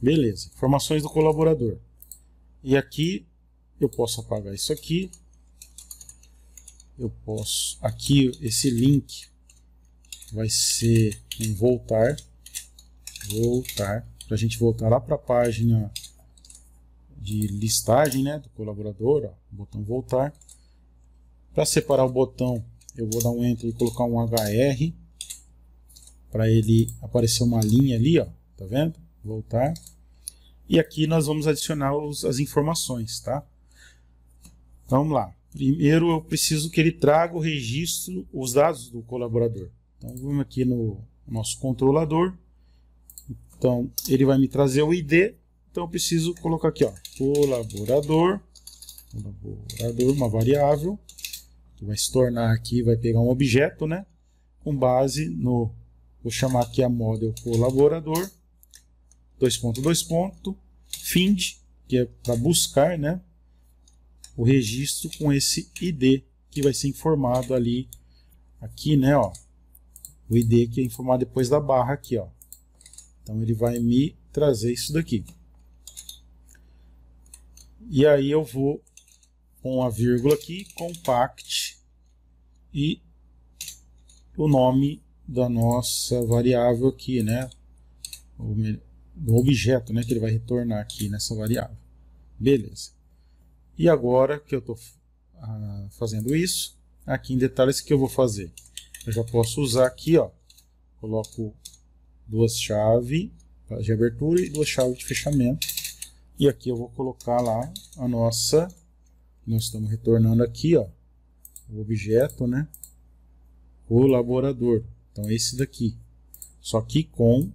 Beleza, informações do colaborador. E aqui eu posso apagar isso aqui. Eu posso, aqui esse link vai ser um voltar, para a gente voltar lá para a página de listagem, né, do colaborador, ó, botão voltar. Para separar o botão, eu vou dar um enter e colocar um HR. para ele aparecer uma linha ali, ó, tá vendo? Voltar. E aqui nós vamos adicionar as informações, tá? Então, vamos lá. Primeiro eu preciso que ele traga o registro, os dados do colaborador. Então vamos aqui no nosso controlador. Então ele vai me trazer o ID. Então eu preciso colocar aqui, ó, colaborador, uma variável, que vai se tornar aqui, vai pegar um objeto, né? Com base no, vou chamar aqui a model colaborador, find, que é para buscar, né? O registro com esse ID que vai ser informado ali, aqui, né, ó, o ID que é informado depois da barra aqui, ó. Então ele vai me trazer isso daqui. E aí eu vou com a vírgula aqui, compact e o nome da nossa variável aqui, né, do objeto, né, que ele vai retornar aqui nessa variável. Beleza. E agora que eu estou fazendo isso, aqui em detalhes, o que eu vou fazer? Eu já posso usar aqui, ó, coloco duas chaves de abertura e duas chaves de fechamento. E aqui eu vou colocar lá a nossa, nós estamos retornando aqui, ó, o objeto, né, colaborador. Então esse daqui, só que com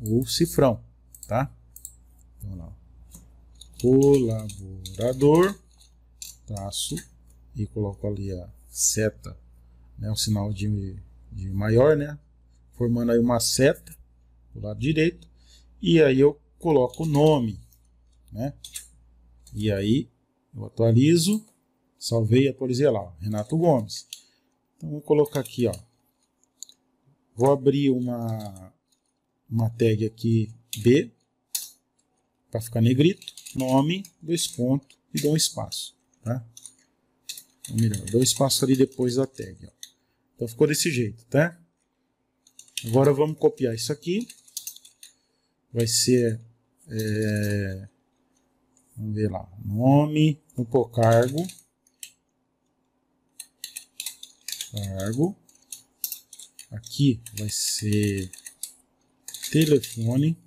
o cifrão, tá? Então lá, colaborador, traço, e coloco ali a seta, né, o sinal de maior, né, formando aí uma seta do lado direito, e aí eu coloco o nome, né, e aí eu atualizo, salvei e atualizei lá, ó, Renato Gomes. Então vou colocar aqui, ó, vou abrir uma tag aqui B, para ficar negrito, nome, 2 pontos e dou um espaço. Tá? Ou melhor, dou espaço ali depois da tag. Ó. Então ficou desse jeito, tá? Agora vamos copiar isso aqui. Vai ser, vamos ver lá, nome, vou pôr cargo. Aqui vai ser telefone.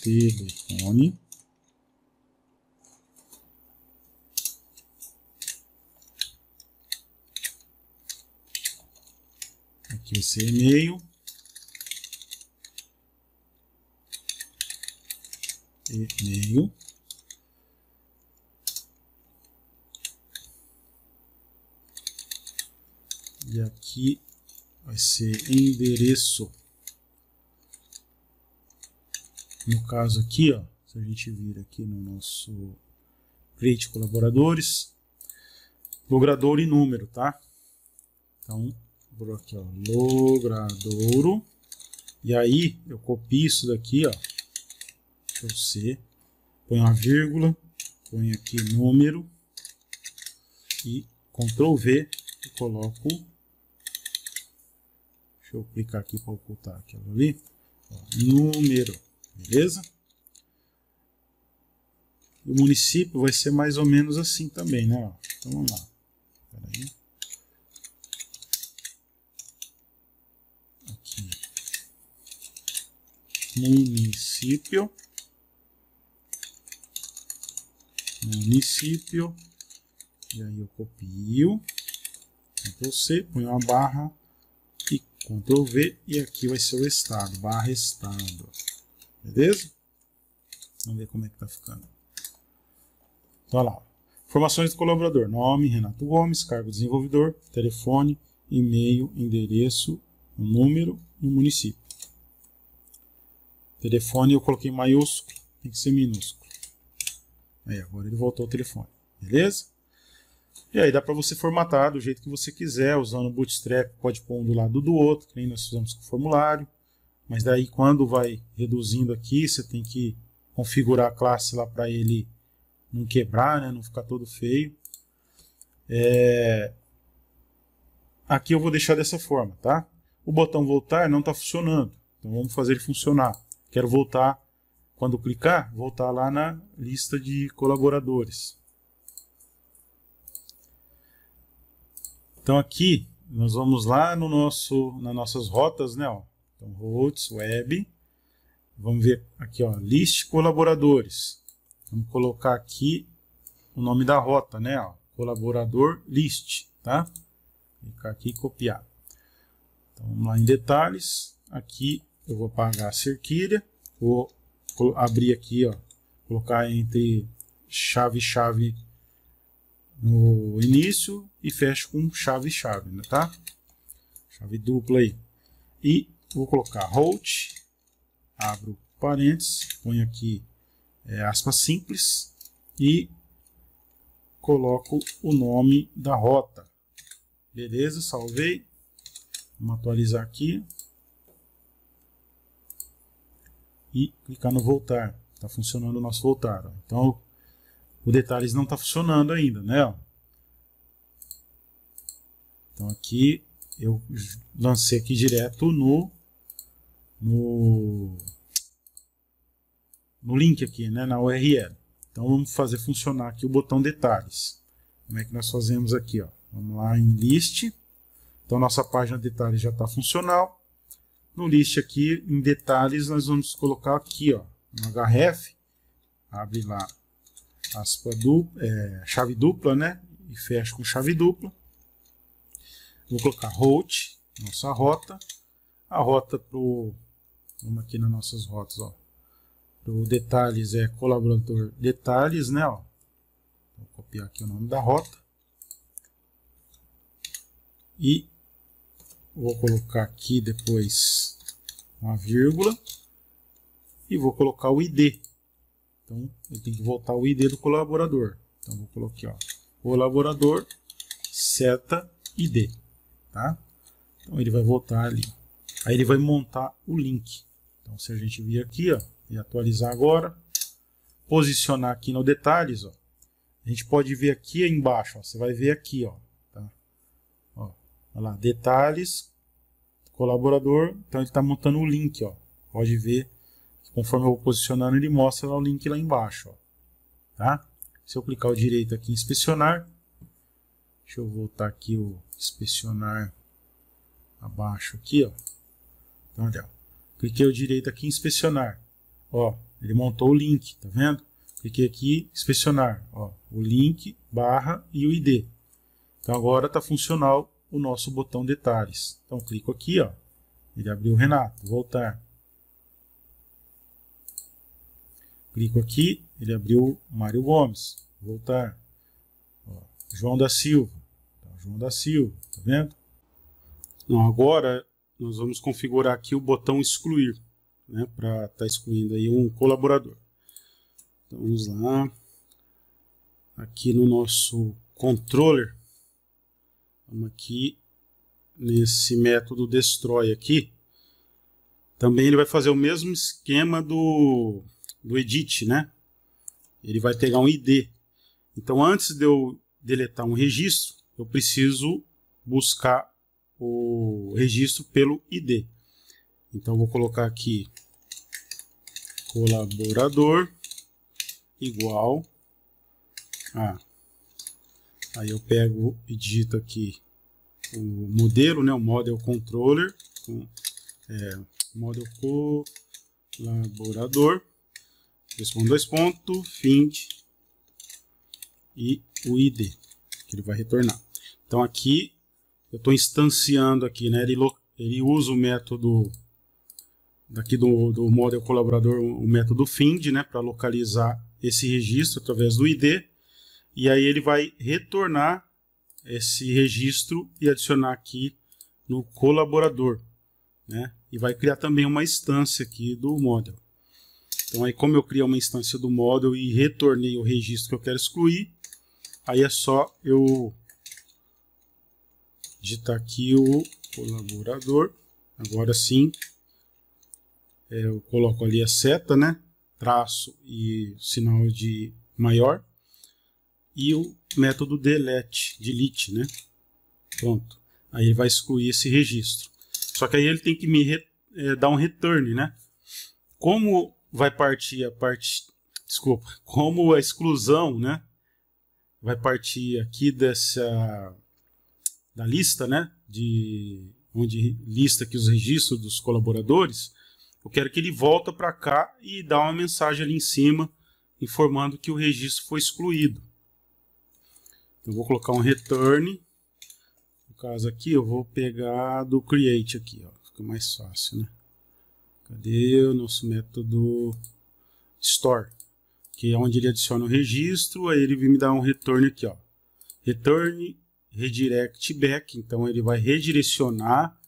Telefone. Aqui vai ser e-mail. E-mail. E aqui vai ser endereço. No caso aqui, ó, se a gente vir aqui no nosso create colaboradores, logrador e número, tá? Então, vou aqui, ó, logradouro. E aí, eu copio isso daqui, ó, para você, põe uma vírgula, põe aqui número e Ctrl V e coloco. Deixa eu clicar aqui para ocultar aquilo ali. Ó, número. Beleza? O município vai ser mais ou menos assim também, né? Então vamos lá. Espera aí. Aqui. Município. Município. E aí eu copio. Ctrl C, ponho uma barra e Ctrl V. E aqui vai ser o estado. Barra estado. Beleza? Vamos ver como é que tá ficando. Então, olha lá. Informações do colaborador. Nome, Renato Gomes. Cargo desenvolvedor. Telefone, e-mail, endereço, o número e o município. Telefone eu coloquei maiúsculo. Tem que ser minúsculo. Aí, agora ele voltou ao telefone. Beleza? E aí dá para você formatar do jeito que você quiser. Usando o Bootstrap, pode pôr um do lado do outro. Que nem nós fizemos com o formulário. Mas daí quando vai reduzindo aqui, você tem que configurar a classe lá para ele não quebrar, né? Não ficar todo feio. Aqui eu vou deixar dessa forma, tá? O botão voltar não está funcionando. Então vamos fazer ele funcionar. Quero voltar, quando clicar, voltar lá na lista de colaboradores. Então aqui nós vamos lá no nas nossas rotas, né? Ó. Então, routes, web. Vamos ver aqui, ó, list colaboradores. Vamos colocar aqui o nome da rota, né? Ó, colaborador list, tá? Clicar aqui e copiar. Então, vamos lá em detalhes. Aqui eu vou apagar a cerquilha. Vou abrir aqui, ó, colocar entre chave e chave no início e fecho com chave e chave, né, tá? Chave dupla aí. E vou colocar route, abro parênteses, ponho aqui aspas simples e coloco o nome da rota. Beleza, salvei. Vamos atualizar aqui. E clicar no voltar. Está funcionando o nosso voltar. Ó. Então, o detalhes não está funcionando ainda, né? Ó. Então, aqui eu lancei aqui direto no link aqui, né? Na URL. Então, vamos fazer funcionar aqui o botão detalhes. Como é que nós fazemos aqui? Ó? Vamos lá em list. Então, nossa página de detalhes já está funcional. No list aqui, em detalhes, nós vamos colocar aqui, ó, no href, abre lá, chave dupla, né, e fecha com chave dupla. Vou colocar route, nossa rota, a rota vamos aqui nas nossas rotas, ó, pro detalhes é colaborador detalhes, né, ó, vou copiar aqui o nome da rota, e vou colocar aqui depois uma vírgula e vou colocar o ID. Então, eu tenho que voltar o ID do colaborador. Então, vou colocar aqui, ó, colaborador seta ID, tá? Então, ele vai voltar ali. Aí, ele vai montar o link. Então, se a gente vir aqui, ó, e atualizar agora, posicionar aqui no detalhes, ó, a gente pode ver aqui embaixo, ó, você vai ver aqui, ó, tá? Ó, olha lá, detalhes, colaborador, então ele está montando o link, ó. Pode ver, conforme eu vou posicionando, ele mostra lá o link lá embaixo, ó. Tá? Se eu clicar o direito aqui em inspecionar, deixa eu voltar aqui o inspecionar abaixo aqui, ó. Então, olha, ó. Cliquei o direito aqui em inspecionar, ó, ele montou o link, tá vendo? Cliquei aqui, inspecionar, ó, o link, barra e o ID. Então agora está funcional o nosso botão detalhes. Então clico aqui, ó, ele abriu o Renato, voltar. Clico aqui, ele abriu Mário Gomes, voltar. Ó, João da Silva, então, João da Silva, tá vendo? Então, agora nós vamos configurar aqui o botão excluir, né, para estar excluindo aí um colaborador. Então vamos lá, aqui no nosso controller. Vamos aqui nesse método destroy aqui. Também ele vai fazer o mesmo esquema do edit, né? Ele vai pegar um ID. Então, antes de eu deletar um registro, eu preciso buscar o registro pelo ID. Então, eu vou colocar aqui colaborador igual a... Aí eu pego e digito aqui o modelo, né, o model controller, model colaborador, dois pontos, find e o ID, que ele vai retornar. Então aqui eu estou instanciando aqui, né, ele usa o método daqui do model colaborador, o método find, né, para localizar esse registro através do ID. E aí ele vai retornar esse registro e adicionar aqui no colaborador, né? E vai criar também uma instância aqui do model. Então aí como eu criei uma instância do model e retornei o registro que eu quero excluir, aí é só eu digitar aqui o colaborador. Agora sim, eu coloco ali a seta, né? Traço e sinal de maior. E o método delete, né? Pronto. Aí ele vai excluir esse registro. Só que aí ele tem que me dar um return, né? Como vai partir como a exclusão, né? Vai partir aqui da lista, né? onde lista aqui os registros dos colaboradores, eu quero que ele volta para cá e dá uma mensagem ali em cima, informando que o registro foi excluído. Eu vou colocar um return. No caso aqui, eu vou pegar do create aqui, ó, fica mais fácil, né? Cadê o nosso método store? Que é onde ele adiciona o registro, aí ele vai me dar um return aqui, ó. Return redirect back, então ele vai redirecionar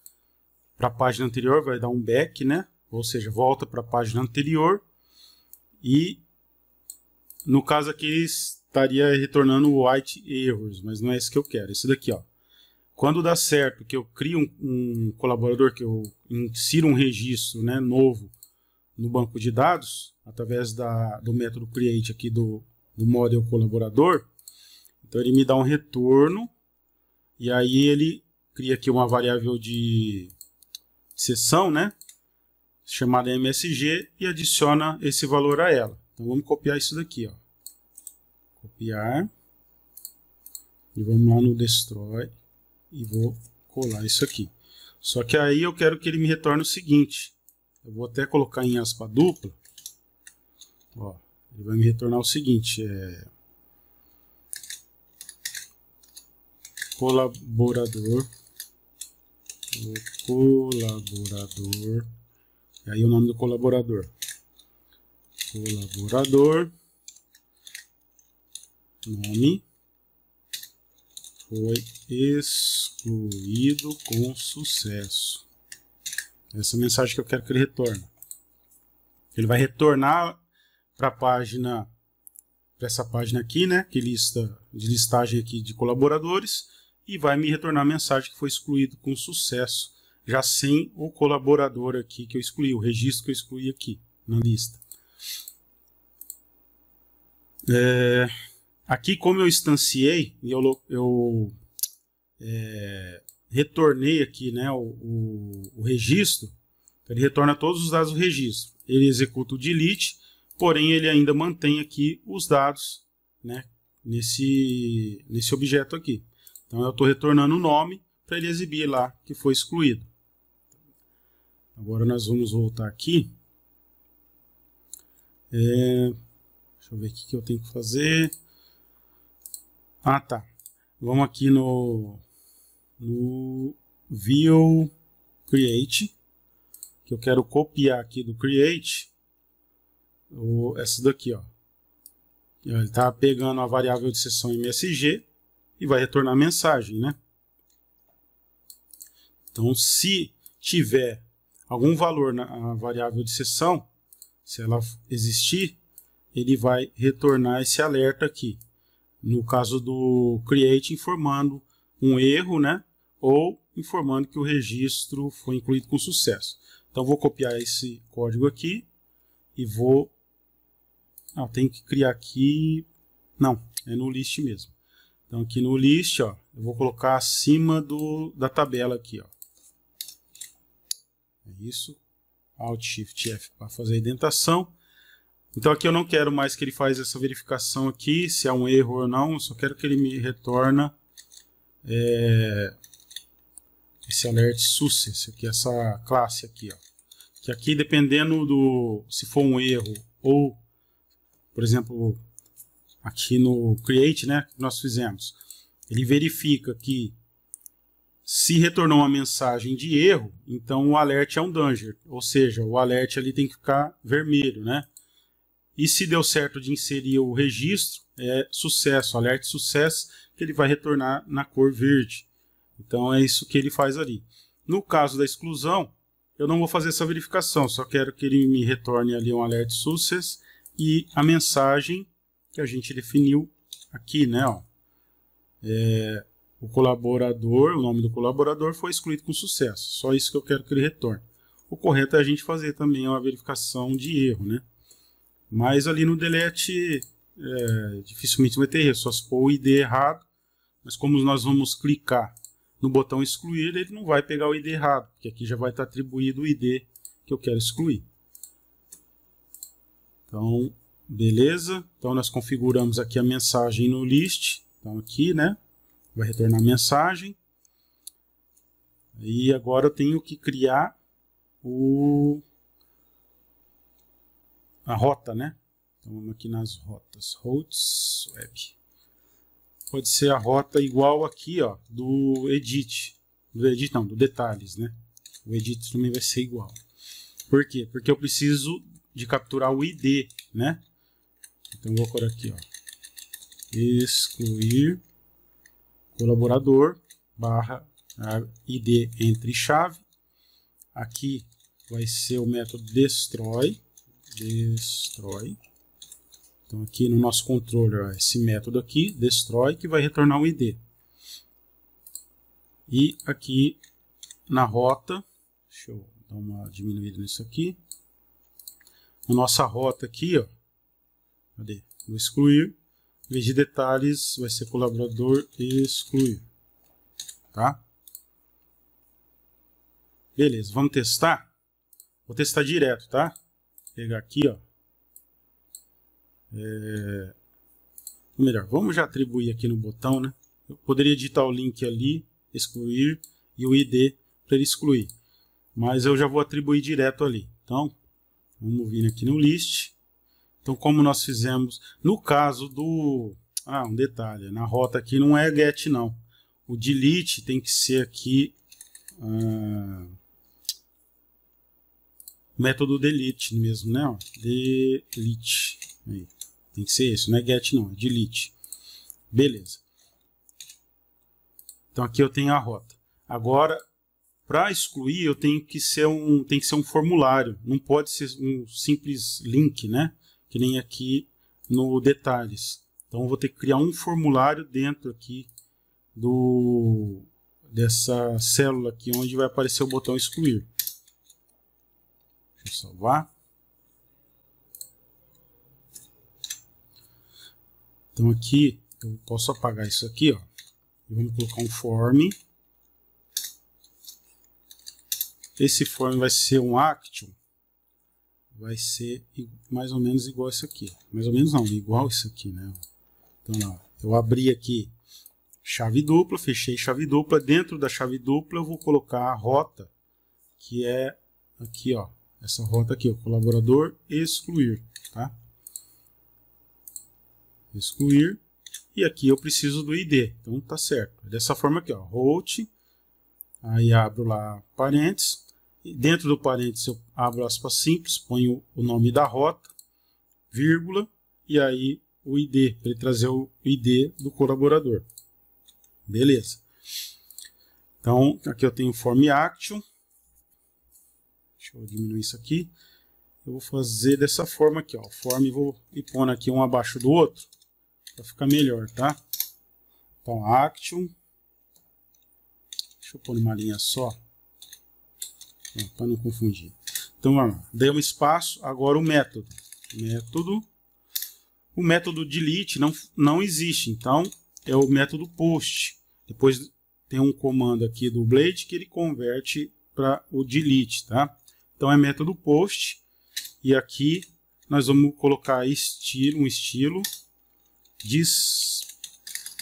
para a página anterior, vai dar um back, né? Ou seja, volta para a página anterior. E no caso aqui estaria retornando white errors, mas não é isso que eu quero. Esse daqui, ó. Quando dá certo que eu crio um colaborador, que eu insiro um registro, né, novo no banco de dados, através do método create aqui do model colaborador, então ele me dá um retorno, e aí ele cria aqui uma variável de seção, né, chamada MSG, e adiciona esse valor a ela. Então vamos copiar isso daqui, ó. Copiar, e vamos lá no destroy, e vou colar isso aqui. Só que aí eu quero que ele me retorne o seguinte, eu vou até colocar em aspa dupla, ó, ele vai me retornar o seguinte, colaborador, e aí o nome do colaborador, nome, foi excluído com sucesso. Essa é a mensagem que eu quero que ele retorne. Ele vai retornar para a página, para essa página aqui, né, que lista de listagem aqui de colaboradores, e vai me retornar a mensagem que foi excluído com sucesso, já sem o colaborador aqui que eu excluí, o registro que eu excluí aqui na lista. Aqui, como eu instanciei, eu retornei aqui, né, o registro, ele retorna todos os dados do registro. Ele executa o delete, porém ele ainda mantém aqui os dados, né, nesse objeto aqui. Então eu estou retornando o nome para ele exibir lá que foi excluído. Agora nós vamos voltar aqui. Deixa eu ver o que eu tenho que fazer. Ah, tá. Vamos aqui no view create, que eu quero copiar aqui do create essa daqui, ó. Ele está pegando a variável de seção MSG e vai retornar a mensagem, né? Então, se tiver algum valor na variável de seção, se ela existir, ele vai retornar esse alerta aqui. No caso do create, informando um erro, né? Ou informando que o registro foi incluído com sucesso. Então vou copiar esse código aqui e vou... tem que criar aqui... Não, é no list mesmo. Então aqui no list, ó, eu vou colocar acima da tabela aqui, ó. É isso. Alt Shift F para fazer a indentação. Então aqui eu não quero mais que ele faça essa verificação aqui, se é um erro ou não, eu só quero que ele me retorna esse alert success, aqui, essa classe aqui, ó. Que aqui, dependendo se for um erro ou, por exemplo, aqui no create, né, que nós fizemos, ele verifica que se retornou uma mensagem de erro, então o alert é um danger, ou seja, o alert ali tem que ficar vermelho, né? E se deu certo de inserir o registro, é sucesso, alert sucesso, que ele vai retornar na cor verde. Então é isso que ele faz ali. No caso da exclusão, eu não vou fazer essa verificação, só quero que ele me retorne ali um alert success e a mensagem que a gente definiu aqui, né? Ó, o colaborador, o nome do colaborador foi excluído com sucesso. Só isso que eu quero que ele retorne. O correto é a gente fazer também uma verificação de erro, né? Mas ali no delete dificilmente vai ter erro, só se for o ID errado. Mas como nós vamos clicar no botão excluir, ele não vai pegar o ID errado, porque aqui já vai estar atribuído o ID que eu quero excluir. Então, beleza. Então nós configuramos aqui a mensagem no list. Então aqui, né, vai retornar a mensagem. E agora eu tenho que criar a rota, né? Então vamos aqui nas rotas, routes web. Pode ser a rota igual aqui, ó, do edit. Do detalhes, né? O edit também vai ser igual. Por quê? Porque eu preciso de capturar o ID, né? Então vou colocar aqui, ó, excluir colaborador barra ID entre chave. Aqui vai ser o método destroy. Então aqui no nosso controller, ó, esse método aqui, destroy, que vai retornar o ID. E aqui na rota, deixa eu dar uma diminuída nisso aqui. Na nossa rota aqui, ó, cadê? Vou excluir. Em vez de detalhes, vai ser colaborador excluir. Tá? Beleza, vamos testar? Vou testar direto, tá? Vou pegar aqui, ó. Melhor, vamos já atribuir aqui no botão, né? Eu poderia editar o link ali, excluir e o ID para ele excluir. Mas eu já vou atribuir direto ali. Então, vamos vir aqui no list. Então, como nós fizemos no caso do... um detalhe, na rota aqui não é get não. O delete tem que ser aqui método delete mesmo, né? Ó, delete. Aí. Tem que ser esse, não é get não, é delete. Beleza. Então aqui eu tenho a rota. Agora, para excluir, eu tenho que ser um formulário. Não pode ser um simples link, né? Que nem aqui no detalhes. Então eu vou ter que criar um formulário dentro aqui dessa célula aqui, onde vai aparecer o botão excluir. Deixa eu salvar. Então aqui eu posso apagar isso aqui, ó. E vamos colocar um form. Esse form vai ser um action. Vai ser mais ou menos igual isso aqui. Mais ou menos não, igual isso aqui, né? Então ó, eu abri aqui chave dupla, fechei chave dupla. Dentro da chave dupla eu vou colocar a rota, que é aqui, ó. Essa rota aqui, o colaborador excluir, tá? Excluir. E aqui eu preciso do ID. Então tá certo. Dessa forma aqui, ó, route. Aí abro lá parênteses. E dentro do parênteses eu abro aspas simples, ponho o nome da rota, vírgula, e aí o ID, para ele trazer o ID do colaborador. Beleza. Então aqui eu tenho form action. Deixa eu diminuir isso aqui. Eu vou fazer dessa forma aqui, ó. Form, vou ir pondo aqui um abaixo do outro, para ficar melhor, tá? Então, action. Deixa eu pôr uma linha só, para não confundir. Então, vamos lá. Dei um espaço. Agora o método. O método delete não existe. Então, é o método post. Depois tem um comando aqui do Blade que ele converte para o delete, tá? Então é método post, e aqui nós vamos colocar um estilo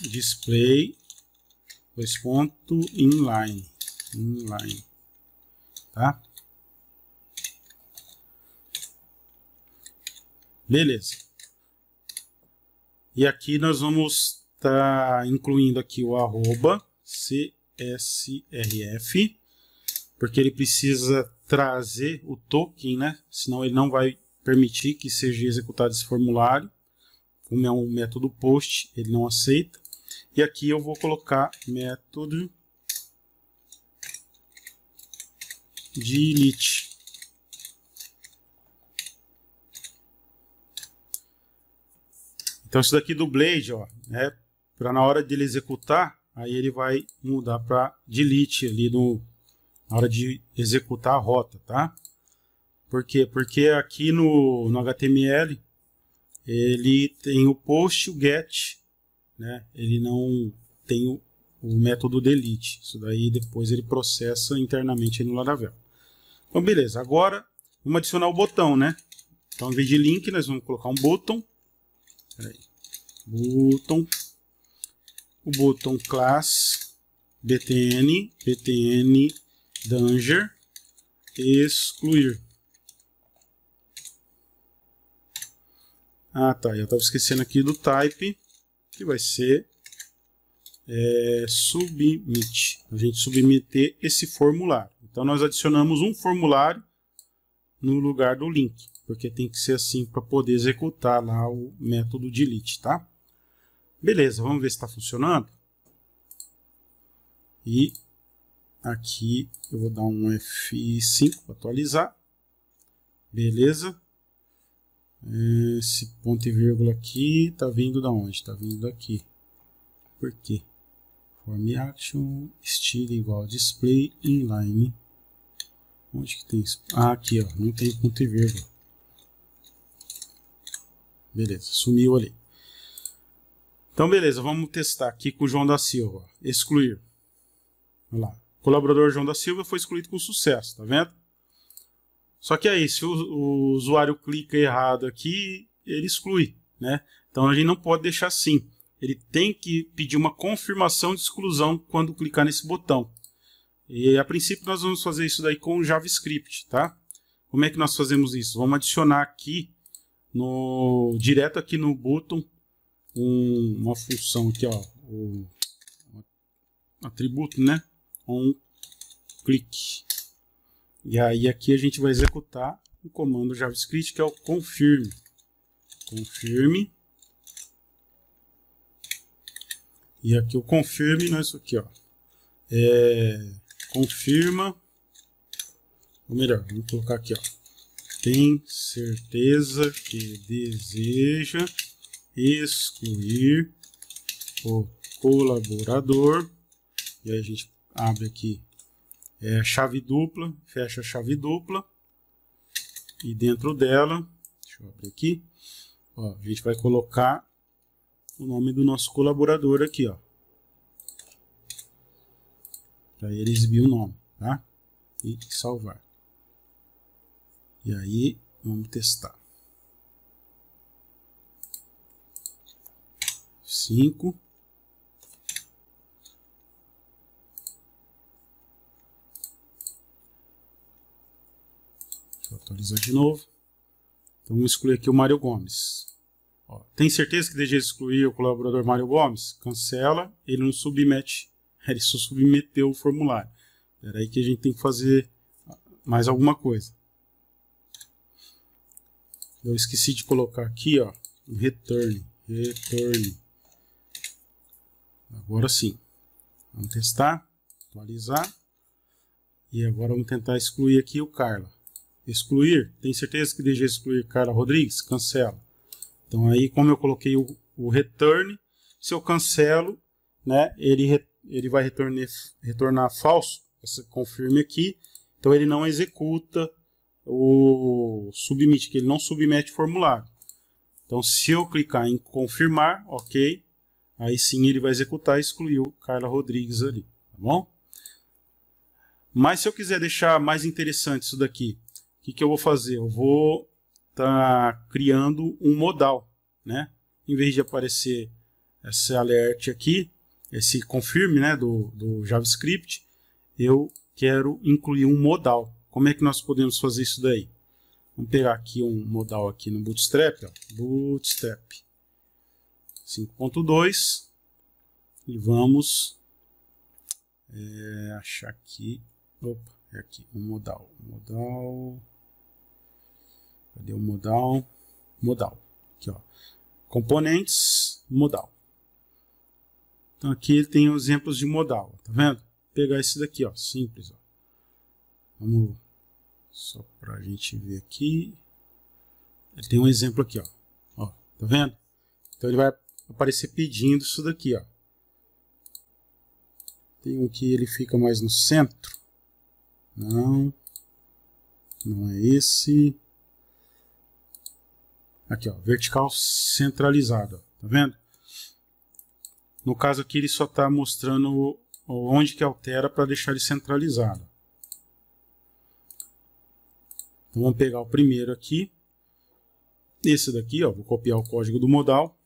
display inline, tá? Beleza. E aqui nós vamos estar incluindo aqui o arroba CSRF, porque ele precisa trazer o token, né? Senão ele não vai permitir que seja executado esse formulário. Como é um método post, ele não aceita. E aqui eu vou colocar método delete. Então isso daqui do Blade, ó, é para na hora de ele executar, aí ele vai mudar para delete ali na hora de executar a rota, tá? Por quê? Porque aqui no HTML ele tem o post e o get, né? Ele não tem o método delete. Isso daí depois ele processa internamente no Laravel. Então beleza, agora vamos adicionar o botão, né? Então em vez de link nós vamos colocar um button. Button. O button class btn danger excluir. Ah, tá. Eu estava esquecendo aqui do type, que vai ser submit. A gente submeter esse formulário. Então, nós adicionamos um formulário no lugar do link, porque tem que ser assim para poder executar lá o método delete, tá? Beleza, vamos ver se está funcionando. E aqui eu vou dar um F5 para atualizar. Beleza. Esse ponto e vírgula aqui está vindo da onde? Está vindo daqui. Por quê? Form action style igual display inline. Onde que tem isso? Ah, aqui, ó, não tem ponto e vírgula. Beleza, sumiu ali. Então, beleza, vamos testar aqui com o João da Silva. Excluir. Olha lá. O colaborador João da Silva foi excluído com sucesso, tá vendo? Só que aí, se o usuário clica errado aqui, ele exclui, né? Então, a gente não pode deixar assim. Ele tem que pedir uma confirmação de exclusão quando clicar nesse botão. E a princípio nós vamos fazer isso daí com o JavaScript, tá? Como é que nós fazemos isso? Vamos adicionar aqui, direto aqui no botão, uma função aqui, ó, o atributo, né? onClick. E aí aqui a gente vai executar o comando JavaScript que é o confirm. Confirm. E aqui o confirm não é isso aqui, ó. Confirma. Ou melhor, vamos colocar aqui, ó. Tem certeza que deseja excluir o colaborador. E aí a gente abre aqui chave dupla, fecha a chave dupla. E dentro dela, deixa eu abrir aqui, ó, a gente vai colocar o nome do nosso colaborador aqui, ó. Para ele exibir o nome, tá? E salvar. E aí, vamos testar. 5. Deixa eu atualizar de novo. Então, vamos excluir aqui o Mário Gomes. Ó, tem certeza que deseja excluir o colaborador Mário Gomes? Cancela, ele não submete. Ele só submeteu o formulário. Espera aí que a gente tem que fazer mais alguma coisa. Eu esqueci de colocar aqui, ó, um return. Agora sim. Vamos testar, atualizar. E agora vamos tentar excluir aqui o Carla. Excluir, tem certeza que deseja excluir Carla Rodrigues? Cancela. Então aí, como eu coloquei o return, se eu cancelo, né, ele vai retornar falso, esse confirme aqui, então ele não executa o submit, que ele não submete o formulário. Então se eu clicar em confirmar, ok, aí sim ele vai executar e excluir o Carla Rodrigues ali, tá bom? Mas se eu quiser deixar mais interessante isso daqui, o que eu vou fazer? Eu vou estar criando um modal, né? Em vez de aparecer esse alert aqui, esse confirme, né, do JavaScript, eu quero incluir um modal. Como é que nós podemos fazer isso daí? Vamos pegar aqui um modal aqui no Bootstrap, ó, Bootstrap 5.2 e vamos achar aqui, opa, é aqui, um modal, cadê o modal? Modal, aqui ó, componentes, modal. Então aqui ele tem exemplos de modal, tá vendo? Vou pegar esse daqui, ó, simples, ó. Vamos só para a gente ver aqui. Ele tem um exemplo aqui, ó, tá vendo? Então ele vai aparecer pedindo isso daqui, ó. Tem um que ele fica mais no centro. Não é esse. Aqui, ó, vertical centralizado, ó, tá vendo? No caso aqui ele só está mostrando onde que altera para deixar ele centralizado. Então vamos pegar o primeiro aqui. Esse daqui, ó, vou copiar o código do modal.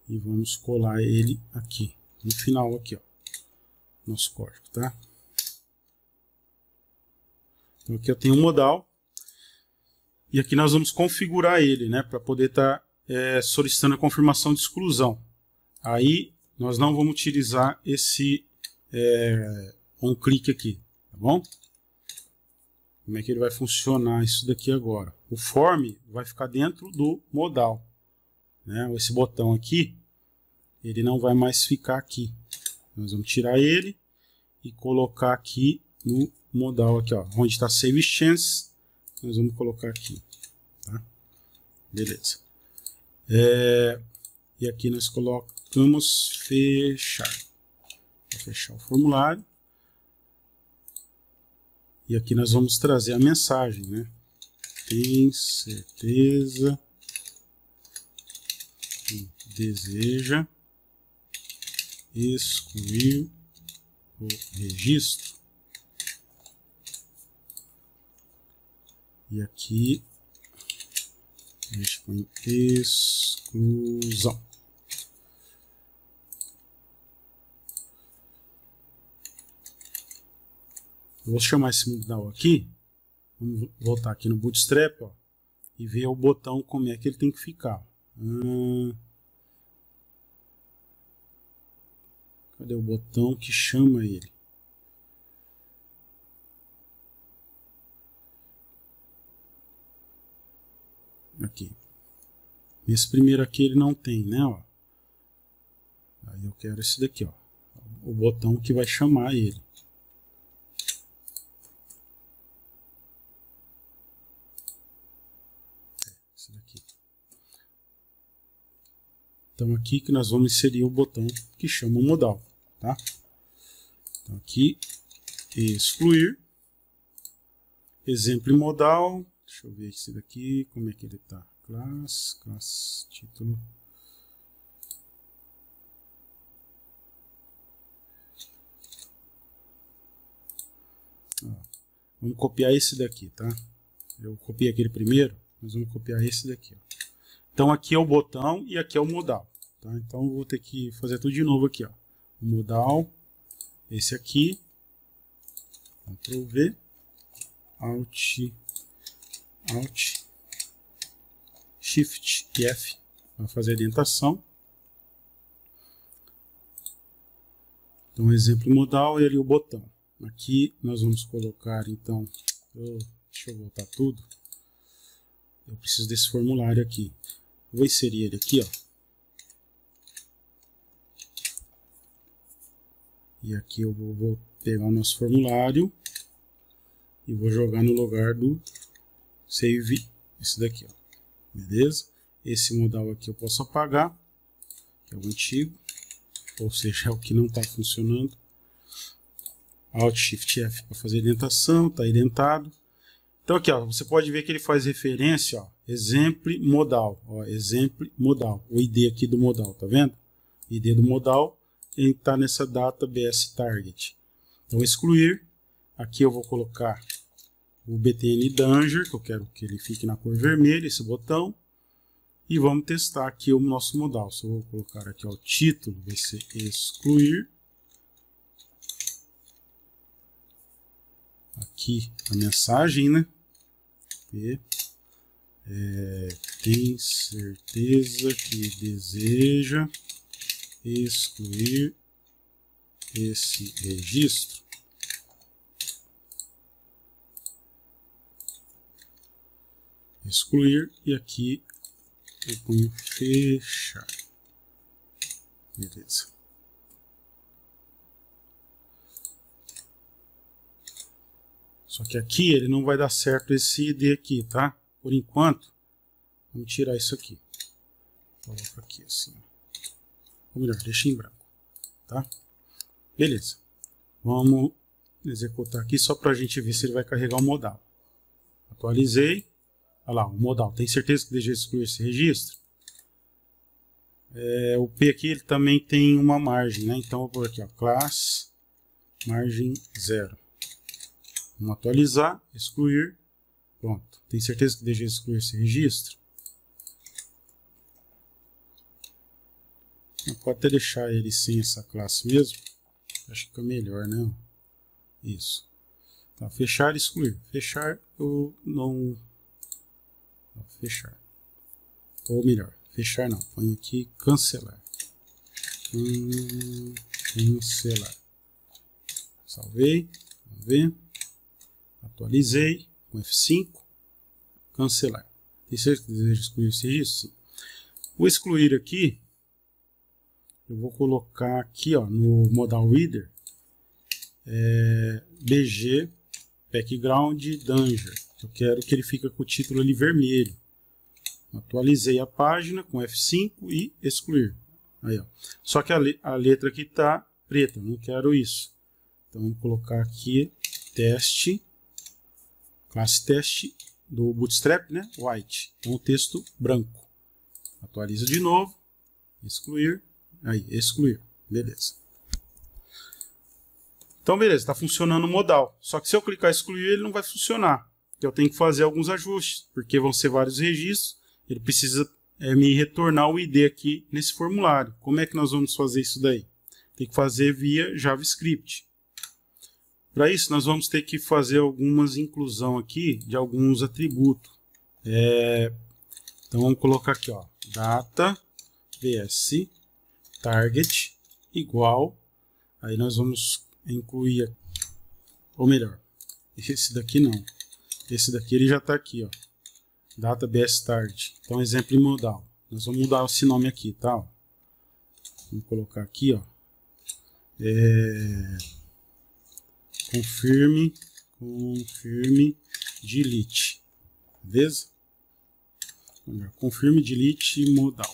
E vamos colar ele aqui, no final aqui, ó, nosso código, tá? Então aqui eu tenho o modal e aqui nós vamos configurar ele, né, para poder estar solicitando a confirmação de exclusão. Aí nós não vamos utilizar esse onClick aqui, tá bom? Como é que ele vai funcionar isso daqui agora? O form vai ficar dentro do modal, né? Esse botão aqui, ele não vai mais ficar aqui. Nós vamos tirar ele e colocar aqui no modal, aqui, ó, onde está Save Chance, nós vamos colocar aqui, tá? Beleza. E aqui nós colocamos fechar. Vou fechar o formulário. E aqui nós vamos trazer a mensagem, né? Tem certeza que deseja excluir o registro? E aqui a gente põe exclusão. Eu vou chamar esse modal aqui, vamos voltar aqui no Bootstrap, ó, e ver o botão como é que ele tem que ficar. Cadê o botão que chama ele? Aqui. Esse primeiro aqui ele não tem, né? Ó. Aí eu quero esse daqui, ó, o botão que vai chamar ele. Esse daqui. Então aqui que nós vamos inserir o botão que chama o modal, tá? Então aqui, excluir, exemplo modal, deixa eu ver esse daqui, como é que ele tá, class, título, ó, vamos copiar esse daqui, tá? Eu copiei aquele primeiro, nós vamos copiar esse daqui, ó. Então aqui é o botão e aqui é o modal, tá? Então eu vou ter que fazer tudo de novo aqui, ó. O modal, esse aqui, Ctrl V, Alt, Shift e F para fazer a indentação. Então exemplo modal e ali o botão. Aqui nós vamos colocar então, deixa eu voltar tudo. Eu preciso desse formulário aqui. Vou inserir ele aqui, ó. E aqui eu vou pegar o nosso formulário e vou jogar no lugar do save, esse daqui, ó. Beleza? Esse modal aqui eu posso apagar, que é o antigo, ou seja, é o que não está funcionando. Alt Shift F para fazer indentação, está indentado. Então aqui, ó, você pode ver que ele faz referência, ó, exemplo modal, ó, exemplo modal, o ID aqui do modal, tá vendo? ID do modal está nessa data BS Target. Então excluir, aqui eu vou colocar o BTN Danger, que eu quero que ele fique na cor vermelha, esse botão, e vamos testar aqui o nosso modal. Só vou colocar aqui, ó, o título vai ser excluir. Aqui a mensagem, né? Tem certeza que deseja excluir esse registro? Excluir, e aqui eu ponho fechar. Beleza. Só que aqui ele não vai dar certo esse ID aqui, tá? Por enquanto, vamos tirar isso aqui. Coloca aqui assim. Ou melhor, deixa em branco, tá? Beleza. Vamos executar aqui só para a gente ver se ele vai carregar o modal. Atualizei. Olha lá, o modal. Tem certeza que deseja excluir esse registro? O P aqui ele também tem uma margem, né? Então eu vou pôr aqui, ó, class, margem 0. Vamos atualizar, excluir. Pronto. Tem certeza que deseja excluir esse registro? Pode até deixar ele sem essa classe mesmo. Acho que fica melhor, né? Isso. Tá, fechar e excluir. Fechar ou não... Fechar. Ou melhor, fechar não. Põe aqui cancelar. Cancelar. Salvei. Vamos ver. Atualizei. Com F5. Cancelar. Tem certeza que deseja excluir esse registro? Sim. Vou excluir aqui. Eu vou colocar aqui, ó, no modal reader. BG background danger. Eu quero que ele fique com o título ali vermelho. Atualizei a página com F5 e excluir. Aí, ó. Só que a letra aqui está preta, eu não quero isso. Então vamos colocar aqui teste, classe teste do Bootstrap, né? White. Então o texto branco. Atualiza de novo, excluir, aí, excluir. Beleza. Então beleza, está funcionando o modal. Só que se eu clicar em excluir, ele não vai funcionar. Eu tenho que fazer alguns ajustes, porque vão ser vários registros. Ele precisa me retornar o ID aqui nesse formulário. Como é que nós vamos fazer isso daí? Tem que fazer via JavaScript. Para isso, nós vamos ter que fazer algumas inclusão aqui de alguns atributos. Então vamos colocar aqui, ó, data vs target igual. Aí nós vamos incluir, ou melhor, esse daqui não. Esse daqui ele já está aqui, ó. Data vs target. Então exemplo modal. Nós vamos mudar esse nome aqui, tá? Ó. Vamos colocar aqui, ó. Confirme delete. Beleza? Confirme delete modal.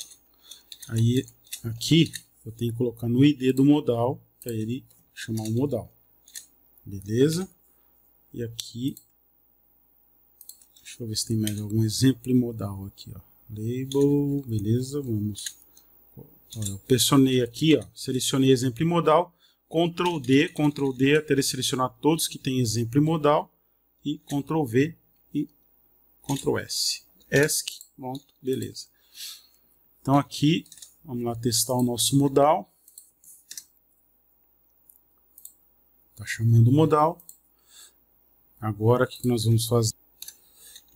Aí aqui eu tenho que colocar no ID do modal para ele chamar o modal. Beleza? E aqui, deixa eu ver se tem mais algum exemplo modal aqui, ó. Label, beleza? Vamos. Ó, eu pressionei aqui, ó, selecionei exemplo modal. Ctrl D até ele selecionar todos que tem exemplo modal e Ctrl V e Ctrl S. ESC, pronto, beleza. Então aqui, vamos lá testar o nosso modal. Tá chamando o modal. Agora o que nós vamos fazer?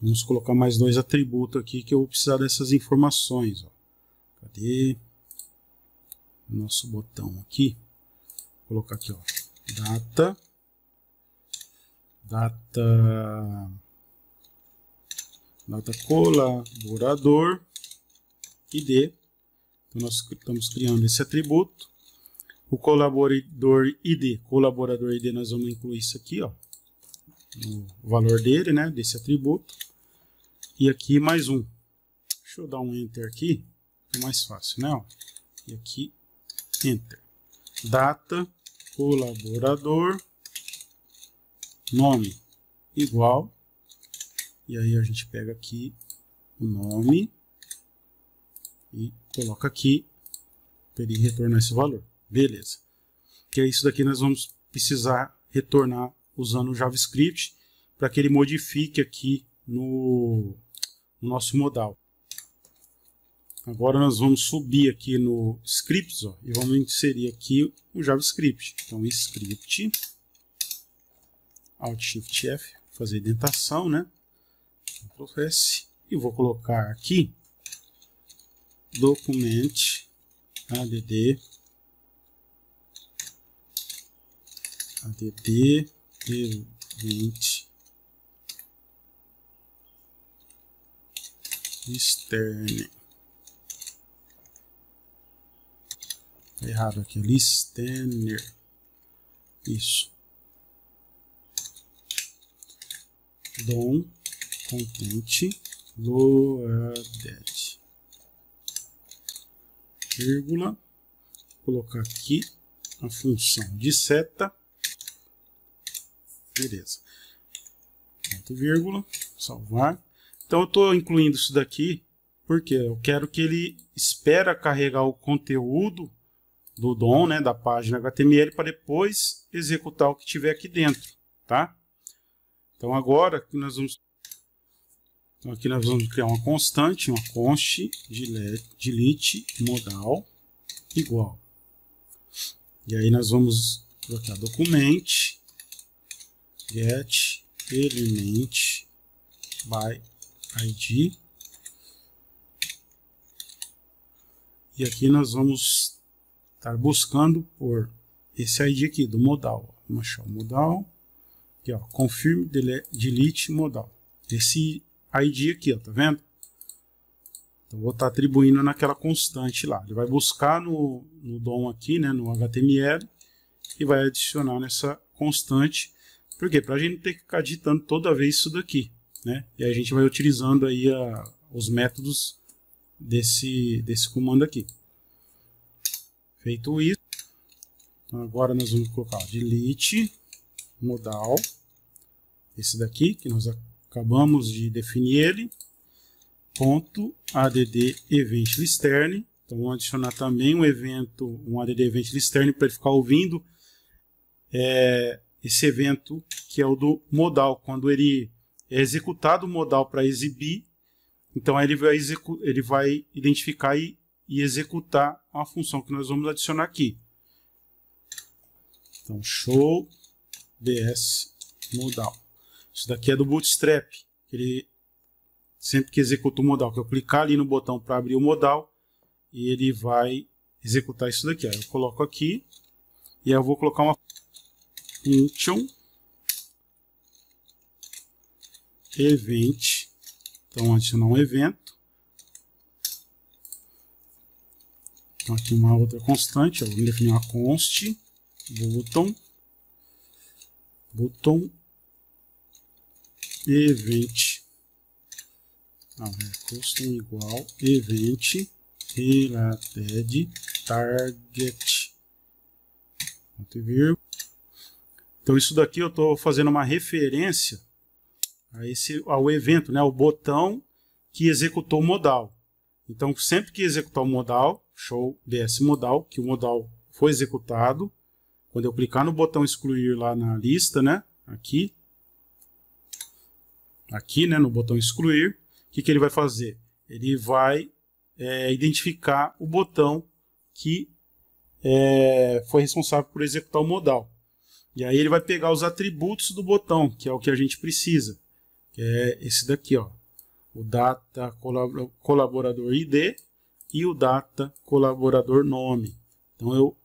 Vamos colocar mais dois atributos aqui que eu vou precisar dessas informações. Ó. Cadê nosso botão aqui? Vou colocar aqui, ó, data colaborador ID. Então nós estamos criando esse atributo. O colaborador ID nós vamos incluir isso aqui, ó, o valor dele, né, desse atributo. E aqui mais um. Deixa eu dar um enter aqui, é mais fácil, né, ó. E aqui enter. Data colaborador nome igual, e aí a gente pega aqui o nome e coloca aqui para ele retornar esse valor. Beleza. Que é isso daqui nós vamos precisar retornar usando o JavaScript para que ele modifique aqui no nosso modal. Agora nós vamos subir aqui no scripts, ó, e vamos inserir aqui o JavaScript. Então script, Alt Shift F, fazer indentação, né? Ctrl S, e vou colocar aqui document add event externe. Tá errado aqui, listener. Isso. DOM content loaded. Vírgula. Colocar aqui a função de seta. Beleza. Ponto, vírgula. Salvar. Então eu estou incluindo isso daqui porque eu quero que ele espera carregar o conteúdo do DOM, né, da página HTML, para depois executar o que tiver aqui dentro, tá? Então agora aqui nós vamos criar uma constante, uma const delete modal, igual. E aí nós vamos colocar document get element by id. E aqui nós vamos estar buscando por esse id aqui do modal. Vamos achar o modal. Aqui, ó, confirm delete modal. Esse id aqui, ó, tá vendo? Então vou estar atribuindo naquela constante lá. Ele vai buscar no DOM aqui, né, no HTML, e vai adicionar nessa constante. Por quê? Para a gente não ter que ficar digitando toda vez isso daqui, né? E aí a gente vai utilizando aí os métodos desse comando aqui. Feito isso, então agora nós vamos colocar delete modal, esse daqui que nós acabamos de definir ele, ponto add event listern. Então vamos adicionar também um add event listern para ele ficar ouvindo esse evento que é o do modal. Quando ele é executado o modal para exibir, então aí ele vai identificar e executar a função que nós vamos adicionar aqui. Então show ds modal. Isso daqui é do Bootstrap. Ele sempre que executa o modal, que eu clicar ali no botão para abrir o modal, e ele vai executar isso daqui. Aí eu coloco aqui e aí eu vou colocar uma function event. Então adicionar um evento. Então aqui uma outra constante, eu vou definir uma const button event. Custom igual event related target. Então isso daqui eu estou fazendo uma referência ao evento, né, o botão que executou o modal. Então sempre que executar o modal, show ds modal, que o modal foi executado, quando eu clicar no botão excluir lá na lista, né, aqui, né, no botão excluir, o que ele vai fazer? Ele vai identificar o botão que foi responsável por executar o modal. E aí ele vai pegar os atributos do botão, que é o que a gente precisa, que é esse daqui, ó, o data colaborador ID e o data colaborador nome. Então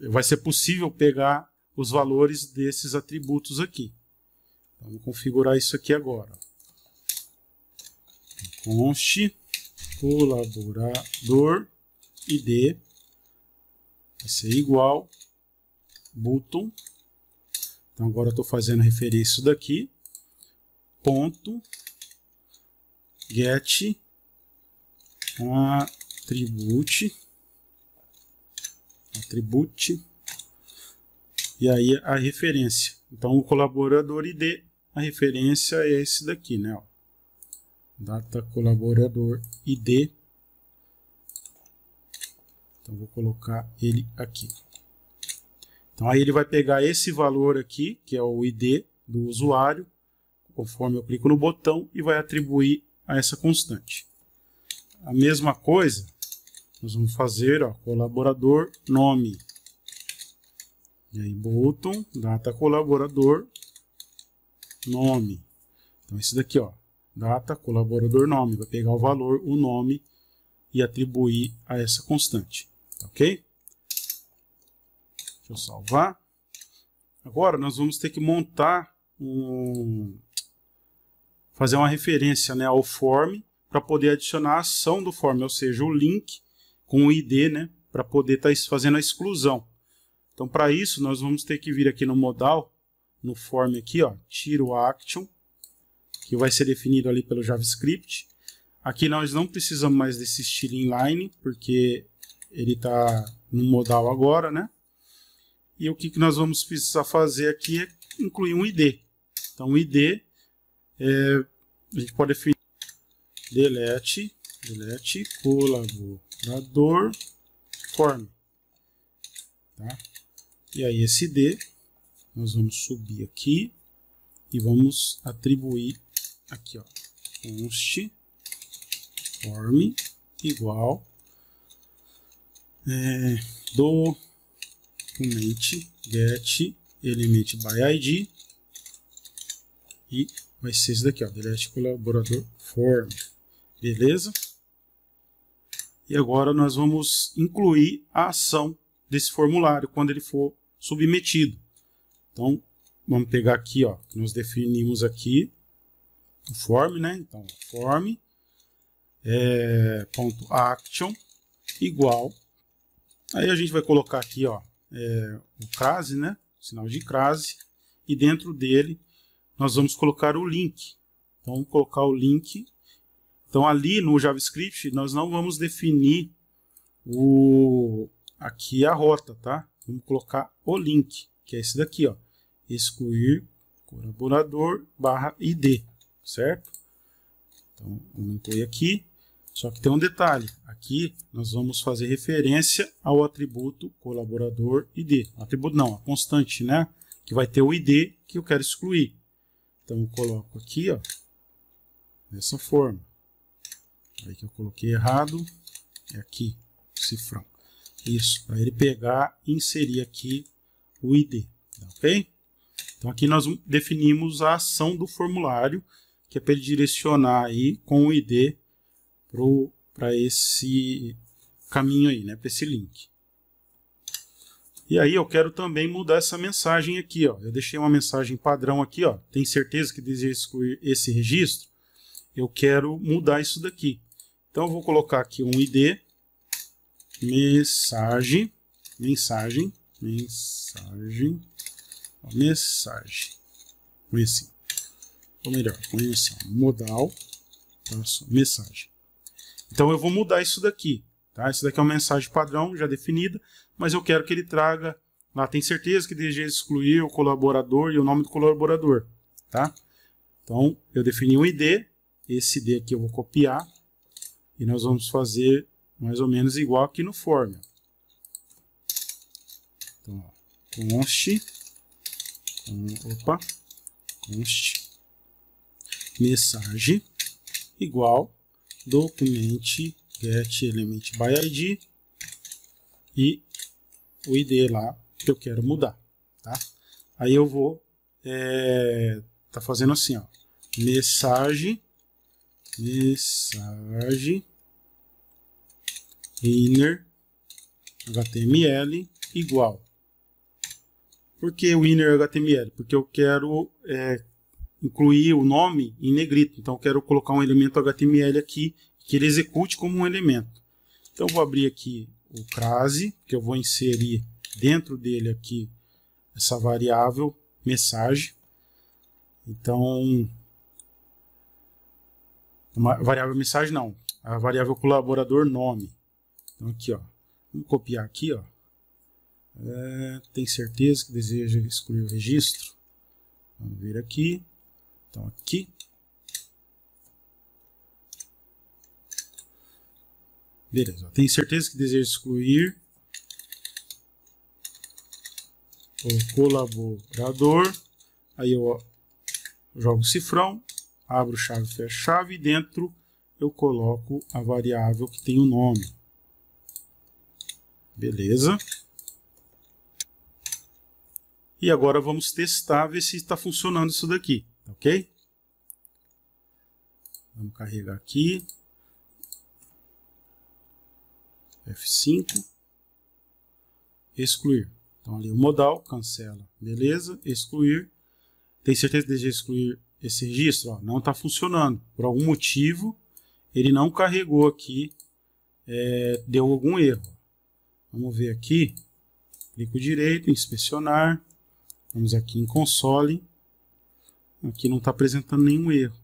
vai ser possível pegar os valores desses atributos aqui. Então, vamos configurar isso aqui agora. Const colaborador ID vai ser igual button. Então agora eu estou fazendo referência a isso daqui. Ponto get attribute e aí a referência. Então o colaborador ID, a referência é esse daqui, né? Ó. Data colaborador ID. Então vou colocar ele aqui. Então aí ele vai pegar esse valor aqui, que é o ID do usuário, conforme eu clico no botão, e vai atribuir a essa constante. A mesma coisa nós vamos fazer, ó, colaborador nome. E aí button, data colaborador nome. Então esse daqui, ó, data colaborador nome, vai pegar o valor, o nome, e atribuir a essa constante. Ok? Deixa eu salvar. Agora nós vamos ter que montar fazer uma referência, né, ao form para poder adicionar a ação do form, ou seja, o link com o ID, né, para poder estar fazendo a exclusão. Então para isso nós vamos ter que vir aqui no modal, no form aqui, ó, tira o action, que vai ser definido ali pelo JavaScript. Aqui nós não precisamos mais desse style inline, porque ele está no modal agora, né? E o que nós vamos precisar fazer aqui é incluir um ID. Então o ID, a gente pode definir delete colaborador form. Tá? E aí esse ID, nós vamos subir aqui e vamos atribuir aqui, ó, const form igual document get element by ID e vai ser esse daqui, ó, delete colaborador form, beleza? E agora nós vamos incluir a ação desse formulário quando ele for submetido. Então, vamos pegar aqui, ó, nós definimos aqui o form, né? Então, form ponto action igual. Aí a gente vai colocar aqui, ó, o crase, né? O sinal de crase. E dentro dele nós vamos colocar o link. Então, vamos colocar o link. Então, ali no JavaScript nós não vamos definir aqui a rota, tá? Vamos colocar o link, que é esse daqui, ó. Excluir colaborador /id, certo? Então, vamos incluir aqui. Só que tem um detalhe. Aqui nós vamos fazer referência ao atributo colaborador ID. Atributo não, a constante, né? Que vai ter o ID que eu quero excluir. Então, eu coloco aqui, ó, dessa forma. Aí que eu coloquei errado. É aqui, o cifrão. Isso, para ele pegar e inserir aqui o ID. Ok? Então, aqui nós definimos a ação do formulário, que é para ele direcionar aí com o ID para esse caminho aí, né? Para esse link. E aí eu quero também mudar essa mensagem aqui, ó. Eu deixei uma mensagem padrão aqui, ó. Tem certeza que deseja excluir esse registro? Eu quero mudar isso daqui. Então eu vou colocar aqui um ID, mensagem. Põe assim. Ou melhor, põe assim, modal, mensagem. Então eu vou mudar isso daqui, tá? Isso daqui é uma mensagem padrão já definida, mas eu quero que ele traga lá, tem certeza que deseja excluir o colaborador e o nome do colaborador, tá? Então eu defini um ID, esse ID aqui eu vou copiar e nós vamos fazer mais ou menos igual aqui no form. Então, ó, const mensagem igual document get element by ID e o ID lá que eu quero mudar, tá? Aí eu vou tá fazendo assim, ó, mensagem inner HTML igual. Por que o inner HTML? Porque eu quero incluir o nome em negrito. Então eu quero colocar um elemento HTML aqui que ele execute como um elemento. Então eu vou abrir aqui o crase, que eu vou inserir dentro dele aqui essa variável mensagem. Então, uma variável mensagem não, a variável colaborador nome. Então aqui, ó, vamos copiar aqui, ó. Tem certeza que deseja excluir o registro? Vamos vir aqui. Então aqui. Beleza. Tem certeza que deseja excluir o colaborador. Aí eu jogo o cifrão, abro chave, fecho chave e dentro eu coloco a variável que tem o nome. Beleza. E agora vamos testar, ver se está funcionando isso daqui. Ok? Vamos carregar aqui. F5. Excluir. Então ali o modal, cancela. Beleza? Excluir. Tem certeza que deseja excluir esse registro? Ó, não está funcionando. Por algum motivo, ele não carregou aqui. Deu algum erro. Vamos ver aqui. Clico direito, inspecionar. Vamos aqui em console. Aqui não está apresentando nenhum erro.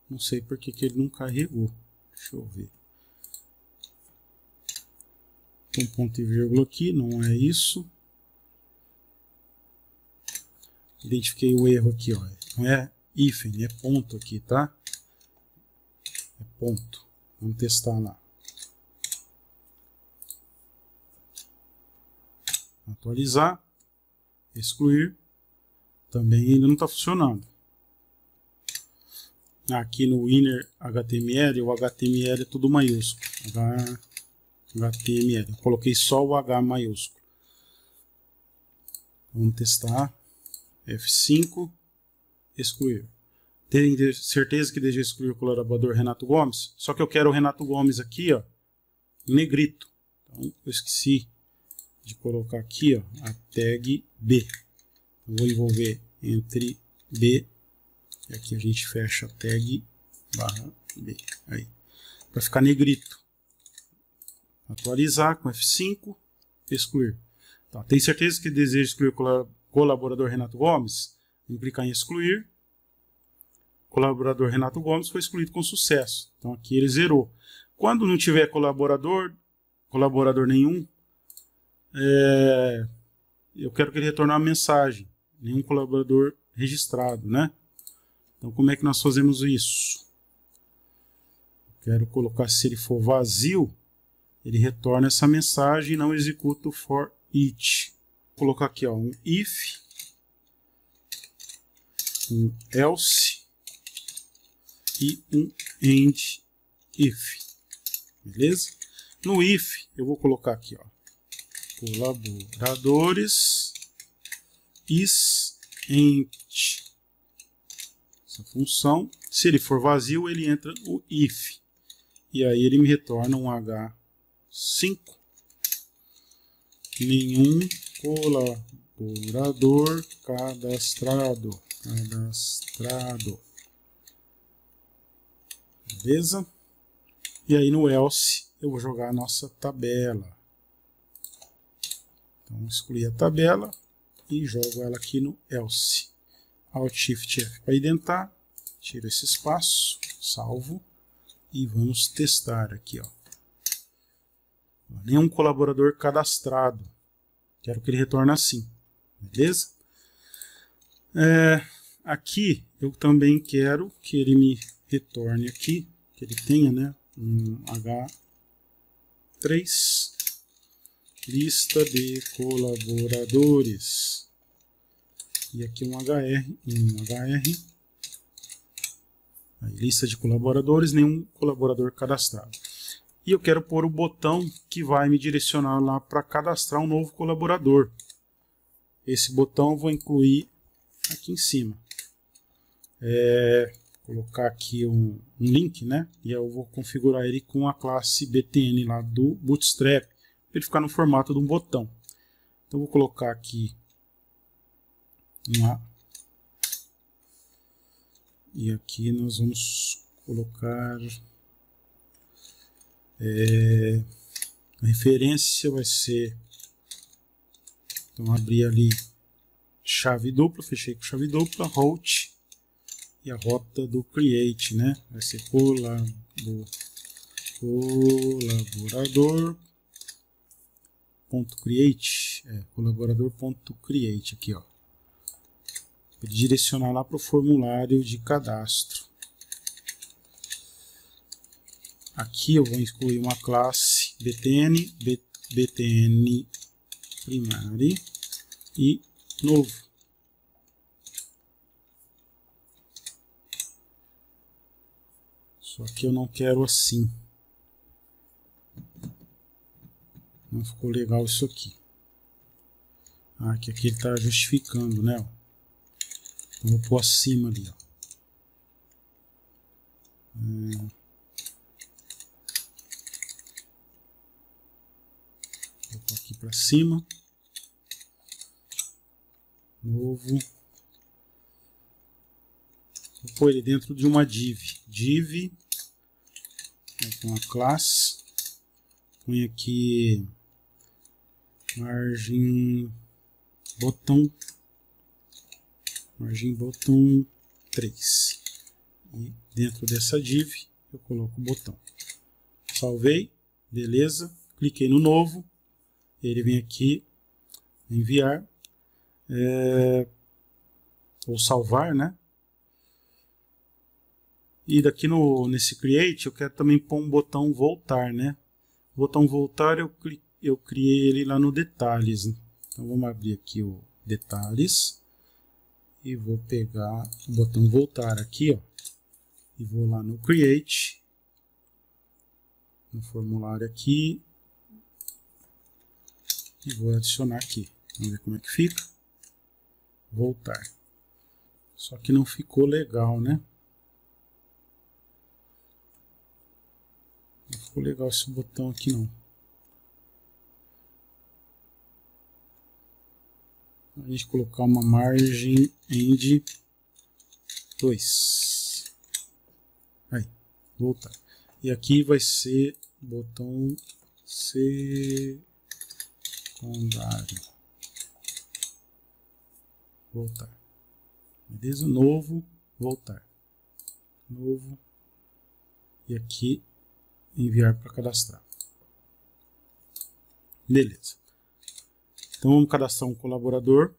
Não sei por que ele não carregou. Deixa eu ver. Tem um ponto e vírgula aqui, não é isso. Identifiquei o erro aqui, ó. Não é hífen, é ponto aqui, tá? É ponto. Vamos testar lá. Atualizar. Excluir. Também ainda não está funcionando. Aqui no inner HTML, o HTML é tudo maiúsculo. HTML. Eu coloquei só o H maiúsculo. Vamos testar. F5, excluir. Tem certeza que deseja excluir o colaborador Renato Gomes? Só que eu quero o Renato Gomes aqui, ó, em negrito. Então, eu esqueci de colocar aqui, ó, a tag B. Vou envolver entre B e aqui a gente fecha a tag barra B. Aí, para ficar negrito. Atualizar com F5, excluir. Tá, tem certeza que deseja excluir o colaborador Renato Gomes? Vamos clicar em excluir. O colaborador Renato Gomes foi excluído com sucesso. Então aqui ele zerou. Quando não tiver colaborador nenhum, eu quero que ele retorne uma mensagem. Nenhum colaborador registrado, né? Então como é que nós fazemos isso? Quero colocar, se ele for vazio, ele retorna essa mensagem e não executa o for each. Vou colocar aqui, ó, um if, um else e um end if. Beleza? No if eu vou colocar aqui, ó, colaboradores is empty. Essa função, se ele for vazio, ele entra no if. E aí ele me retorna um H5. Nenhum colaborador cadastrado. Beleza? E aí no else eu vou jogar a nossa tabela. Então excluir a tabela e jogo ela aqui no else. Alt Shift F para identar. Tiro esse espaço, salvo e vamos testar aqui, ó. Nenhum colaborador cadastrado. Quero que ele retorne assim. Beleza? Aqui eu também quero que ele me retorne aqui, que ele tenha, né, um H3, lista de colaboradores. E aqui um HR. Aí, lista de colaboradores, nenhum colaborador cadastrado. E eu quero pôr o botão que vai me direcionar lá para cadastrar um novo colaborador. Esse botão eu vou incluir aqui em cima. Colocar aqui um link, né? E eu vou configurar ele com a classe BTN lá do Bootstrap, para ele ficar no formato de um botão. Então vou colocar aqui uma. E aqui nós vamos colocar a referência vai ser, então abri ali chave dupla, fechei com chave dupla, route e a rota do create, né? Vai ser colaborador.create, colaborador.create aqui, ó. Para direcionar lá para o formulário de cadastro. Aqui eu vou incluir uma classe BTN primary e novo. Só que eu não quero assim. Não ficou legal isso aqui. Que aqui ele está justificando, né? Então vou pôr acima ali, ó. Vou pôr aqui para cima. Novo. Vou pôr ele dentro de uma div. Div. Com a classe. Põe aqui margem botão 3. E dentro dessa div eu coloco o botão. Salvei, beleza. Cliquei no novo. Ele vem aqui, enviar, ou salvar, né? E daqui nesse create eu quero também pôr um botão voltar, né? O botão voltar eu criei ele lá no detalhes. Né? Então vamos abrir aqui o detalhes e vou pegar o botão voltar aqui, ó, e vou lá no create, no formulário aqui, e vou adicionar aqui. Vamos ver como é que fica. Voltar. Só que não ficou legal, né? Não ficou legal esse botão aqui não. A gente colocar uma margem end 2. Aí, voltar. E aqui vai ser botão secundário. Voltar. Beleza? Novo, voltar. Novo. E aqui, enviar para cadastrar. Beleza. Então vamos cadastrar um colaborador.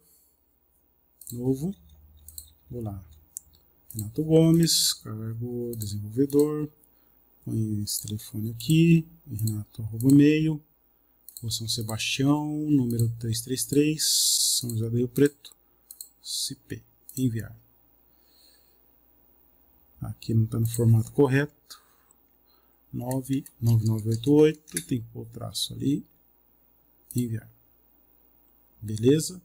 Novo. Vou lá. Renato Gomes, cargo desenvolvedor. Põe esse telefone aqui. Renato@e-mail. Rua São Sebastião, número 333, São José do Rio Preto. CP. Enviar. Aqui não está no formato correto. 99988. Tem que pôr o traço ali. Enviar. Beleza?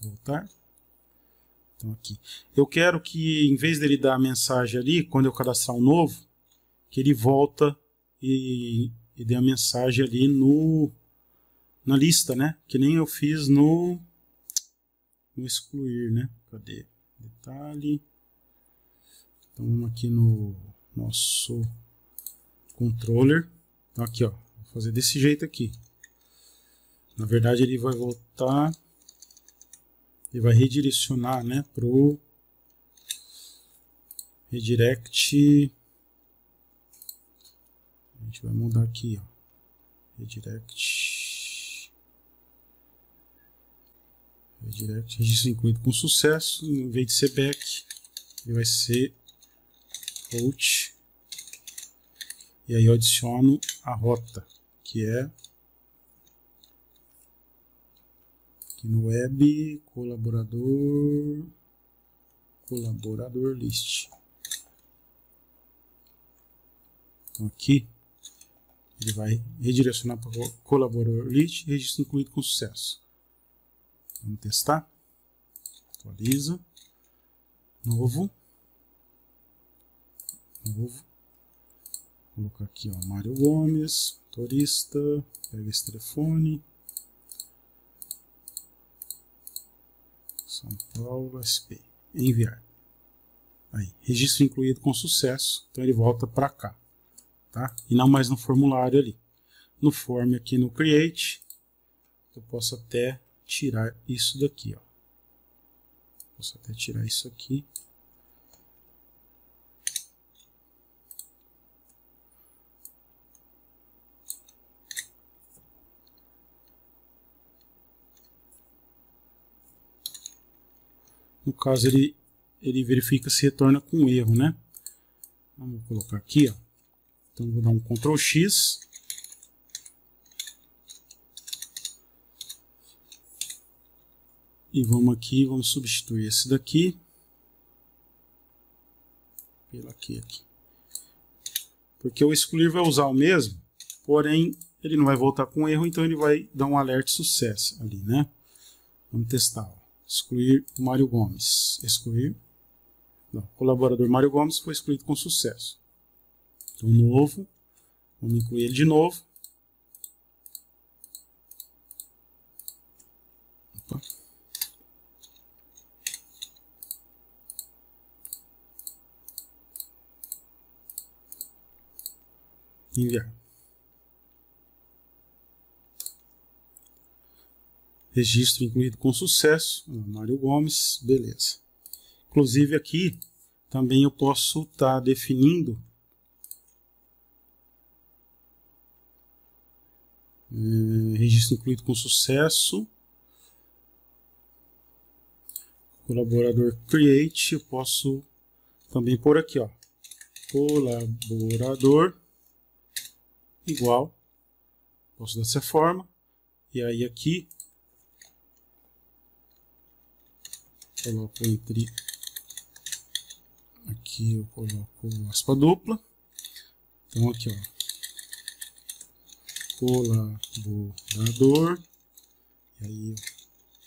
Voltar. Então aqui. Eu quero que, em vez dele dar a mensagem ali, quando eu cadastrar um novo, que ele volta e dê a mensagem ali na lista, né? Que nem eu fiz no excluir, né? Cadê? Detalhe. Então vamos aqui no nosso controller. Então aqui, ó. Vou fazer desse jeito aqui. Na verdade ele vai voltar, ele vai redirecionar, né, pro redirect. A gente vai mudar aqui, ó, redirect, registro incluído com sucesso. Em vez de ser back, ele vai ser route. E aí eu adiciono a rota, que é aqui no web, colaborador list. Então aqui ele vai redirecionar para o colaborador list, registro incluído com sucesso. Vamos testar. Atualiza. Novo. Vou colocar aqui, ó, Mário Gomes, motorista. Pega esse telefone. São Paulo, SP. Enviar. Aí, registro incluído com sucesso. Então ele volta para cá. Tá? E não mais no formulário ali. No form aqui no create, eu posso até tirar isso daqui. Ó. Posso até tirar isso aqui. No caso, ele verifica se retorna com erro, né? Vamos colocar aqui, ó. Então, vou dar um Ctrl X. E vamos aqui, vamos substituir esse daqui pelo aqui. Porque o excluir vai usar o mesmo, porém, ele não vai voltar com erro, então ele vai dar um alert sucesso ali, né? Vamos testar, ó. Excluir Mário Gomes. Excluir. Não, colaborador Mário Gomes foi excluído com sucesso. Então, novo. Vamos incluir ele de novo. Opa. Enviar. Registro incluído com sucesso. Mário Gomes, beleza. Inclusive aqui também eu posso estar definindo registro incluído com sucesso. Colaborador create, eu posso também pôr aqui, ó, colaborador igual. Posso dessa forma. E aí aqui coloco entre aqui, eu coloco aspa dupla. Então aqui, ó, colaborador E aí,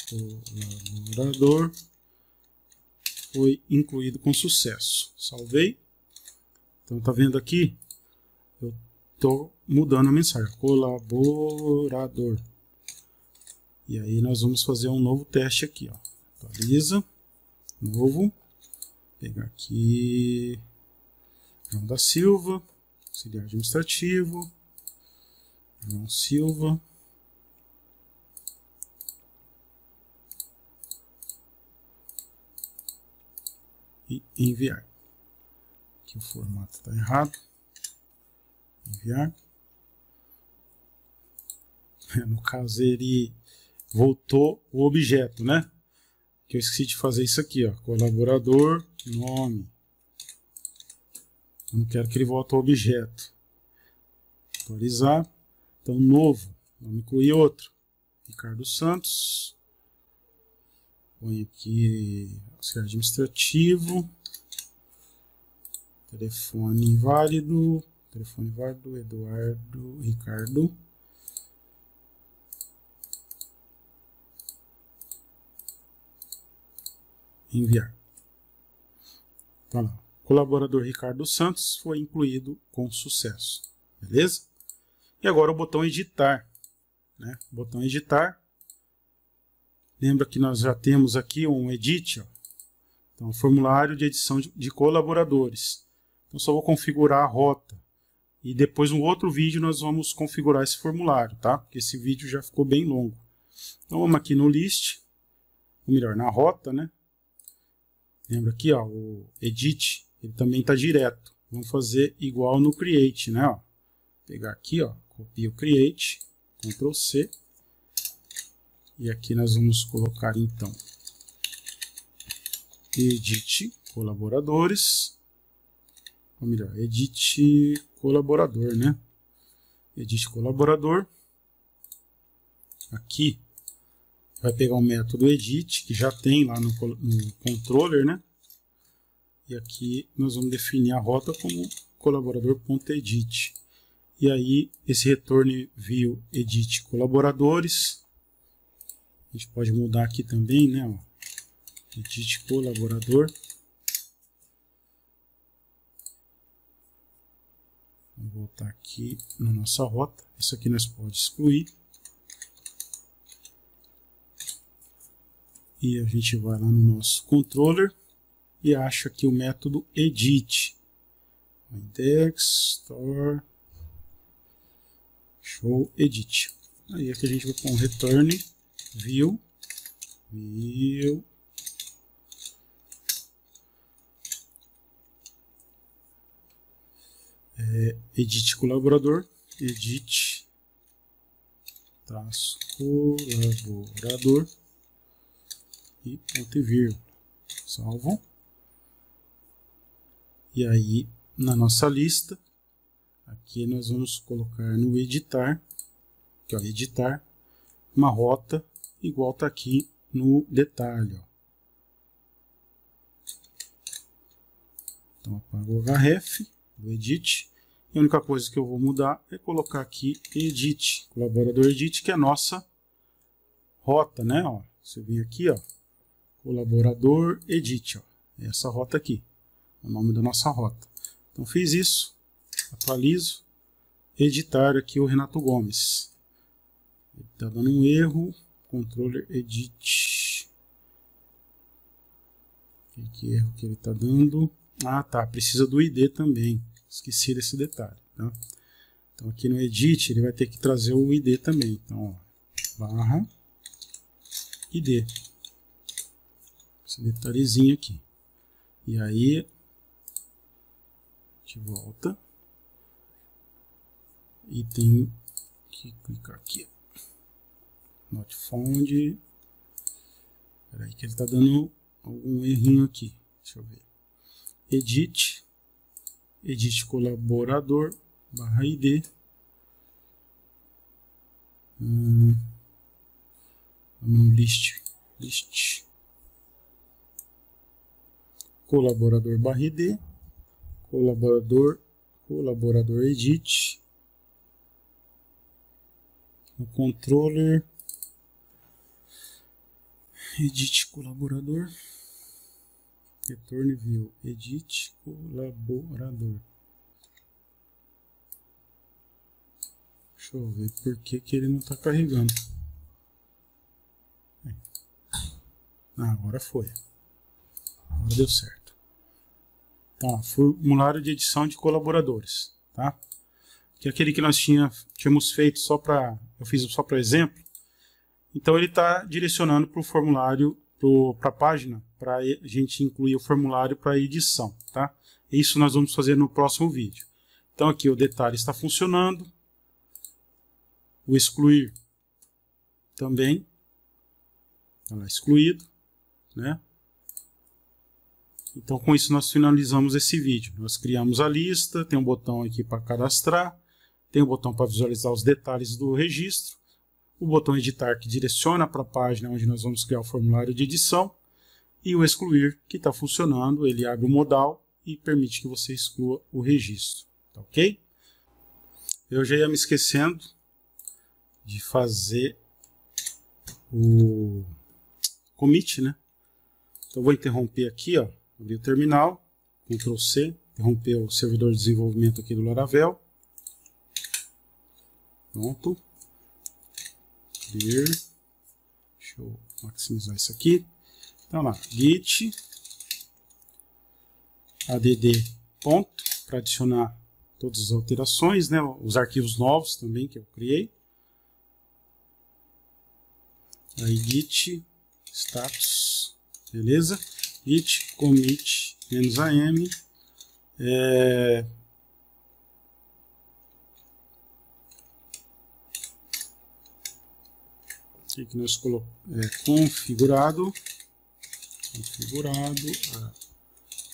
colaborador foi incluído com sucesso. Salvei. Então, tá vendo aqui? Eu tô mudando a mensagem. Colaborador. E aí, nós vamos fazer um novo teste aqui, ó. Atualiza. Novo. Pegar aqui. João da Silva. Auxiliar administrativo. João Silva. E enviar. Aqui o formato está errado. Enviar. No caso, ele voltou o objeto, né? Que eu esqueci de fazer isso aqui, ó. Colaborador, nome. Eu não quero que ele volte ao objeto. Atualizar. Então, novo. Vamos incluir outro. Ricardo Santos. Põe aqui auxiliar administrativo. Telefone inválido. Telefone inválido. Eduardo. Ricardo. Enviar. Tá lá. Colaborador Ricardo Santos foi incluído com sucesso. Beleza? E agora o botão editar. Né? O botão editar. Lembra que nós já temos aqui um edit. Ó. Então, formulário de edição de colaboradores. Então, só vou configurar a rota. E depois, no outro vídeo, nós vamos configurar esse formulário, tá? Porque esse vídeo já ficou bem longo. Então, vamos aqui no list. Ou melhor, na rota, né? Lembra aqui, ó, o edit, ele também está direto. Vamos fazer igual no create, né? Ó. Pegar aqui, ó, copia o create, Ctrl C. E aqui nós vamos colocar, então, edit colaboradores. Ou melhor, edit colaborador, né? Edit colaborador. Aqui vai pegar o método edit, que já tem lá no controller, né? E aqui nós vamos definir a rota como colaborador.edit. E aí esse retorno view edit colaboradores. A gente pode mudar aqui também, né? Ó, edit colaborador. Vamos voltar aqui na nossa rota. Isso aqui nós podemos excluir. E a gente vai lá no nosso controller e acha aqui o método edit. Index, store, show, edit. Aí aqui a gente vai pôr um return, view, edit colaborador, edit, traço colaborador. E ponto e vírgula. Salvo. E aí, na nossa lista, aqui nós vamos colocar no editar, que é editar, uma rota igual está aqui no detalhe. Ó. Então, apago o href do edit. E a única coisa que eu vou mudar é colocar aqui edit, colaborador edit, que é a nossa rota, né? Ó, você vem aqui, ó. Colaborador edit, ó. Essa rota aqui, o nome da nossa rota. Então fiz isso, atualizo, editar aqui o Renato Gomes. Ele está dando um erro, controller edit. Que erro que ele está dando? Ah, tá, precisa do ID também. Esqueci desse detalhe, tá? Então aqui no edit ele vai ter que trazer o ID também. Então, ó, barra ID. Esse detalhezinho aqui. E aí, a gente volta. E tem que clicar aqui. Not found. Espera aí que ele está dando algum errinho aqui. Deixa eu ver. Edit. Edit colaborador. Barra ID. Vamos no list. List. Colaborador barra ID, colaborador edit, no controller, Edit colaborador. Return view. Edit colaborador. Deixa eu ver por que ele não está carregando. Agora foi. Agora deu certo. Então, formulário de edição de colaboradores, tá? Que é aquele que nós tínhamos feito só para... Eu fiz só para exemplo. Então, ele está direcionando para o formulário, para a página, para a gente incluir o formulário para edição, tá? Isso nós vamos fazer no próximo vídeo. Então, aqui o detalhe está funcionando. O excluir também. Está lá excluído, né? Então, com isso, nós finalizamos esse vídeo. Nós criamos a lista, tem um botão aqui para cadastrar, tem um botão para visualizar os detalhes do registro, o botão editar que direciona para a página onde nós vamos criar o formulário de edição, e o excluir que está funcionando, ele abre o modal e permite que você exclua o registro, tá ok? Eu já ia me esquecendo de fazer o commit, né? Então, vou interromper aqui, ó. Abrir o terminal, Ctrl C, interromper o servidor de desenvolvimento aqui do Laravel. Pronto. Clear. Deixa eu maximizar isso aqui. Então lá, git add ponto para adicionar todas as alterações, né? Os arquivos novos também que eu criei. Aí git status, beleza? Git commit -am aqui que nós colocamos configurado a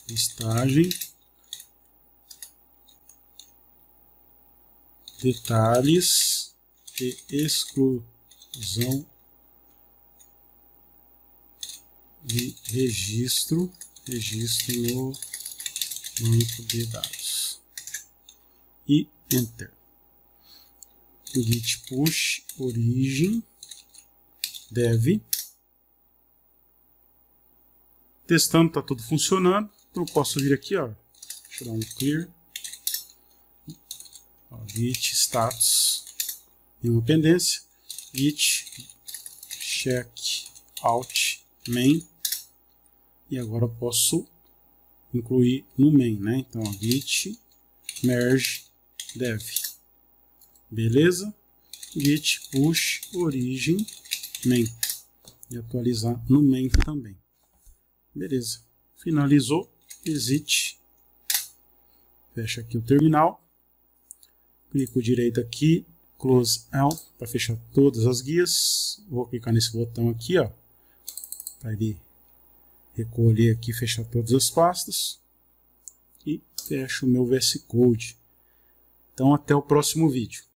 listagem, detalhes e exclusão de registro no banco de dados e enter. Git push origin dev. Testando, está tudo funcionando. Então eu posso vir aqui, ó, deixa eu dar um clear, ó, git status, nenhuma pendência, git check out main, e agora eu posso incluir no main, né? Então, ó, git merge dev, beleza? Git push origin main, e atualizar no main também, beleza? Finalizou, exit, fecha aqui o terminal, clico direito aqui, close all, para fechar todas as guias. Vou clicar nesse botão aqui, ó, para ele recolher aqui, fechar todas as pastas, e fecho o meu VS Code. Então, até o próximo vídeo.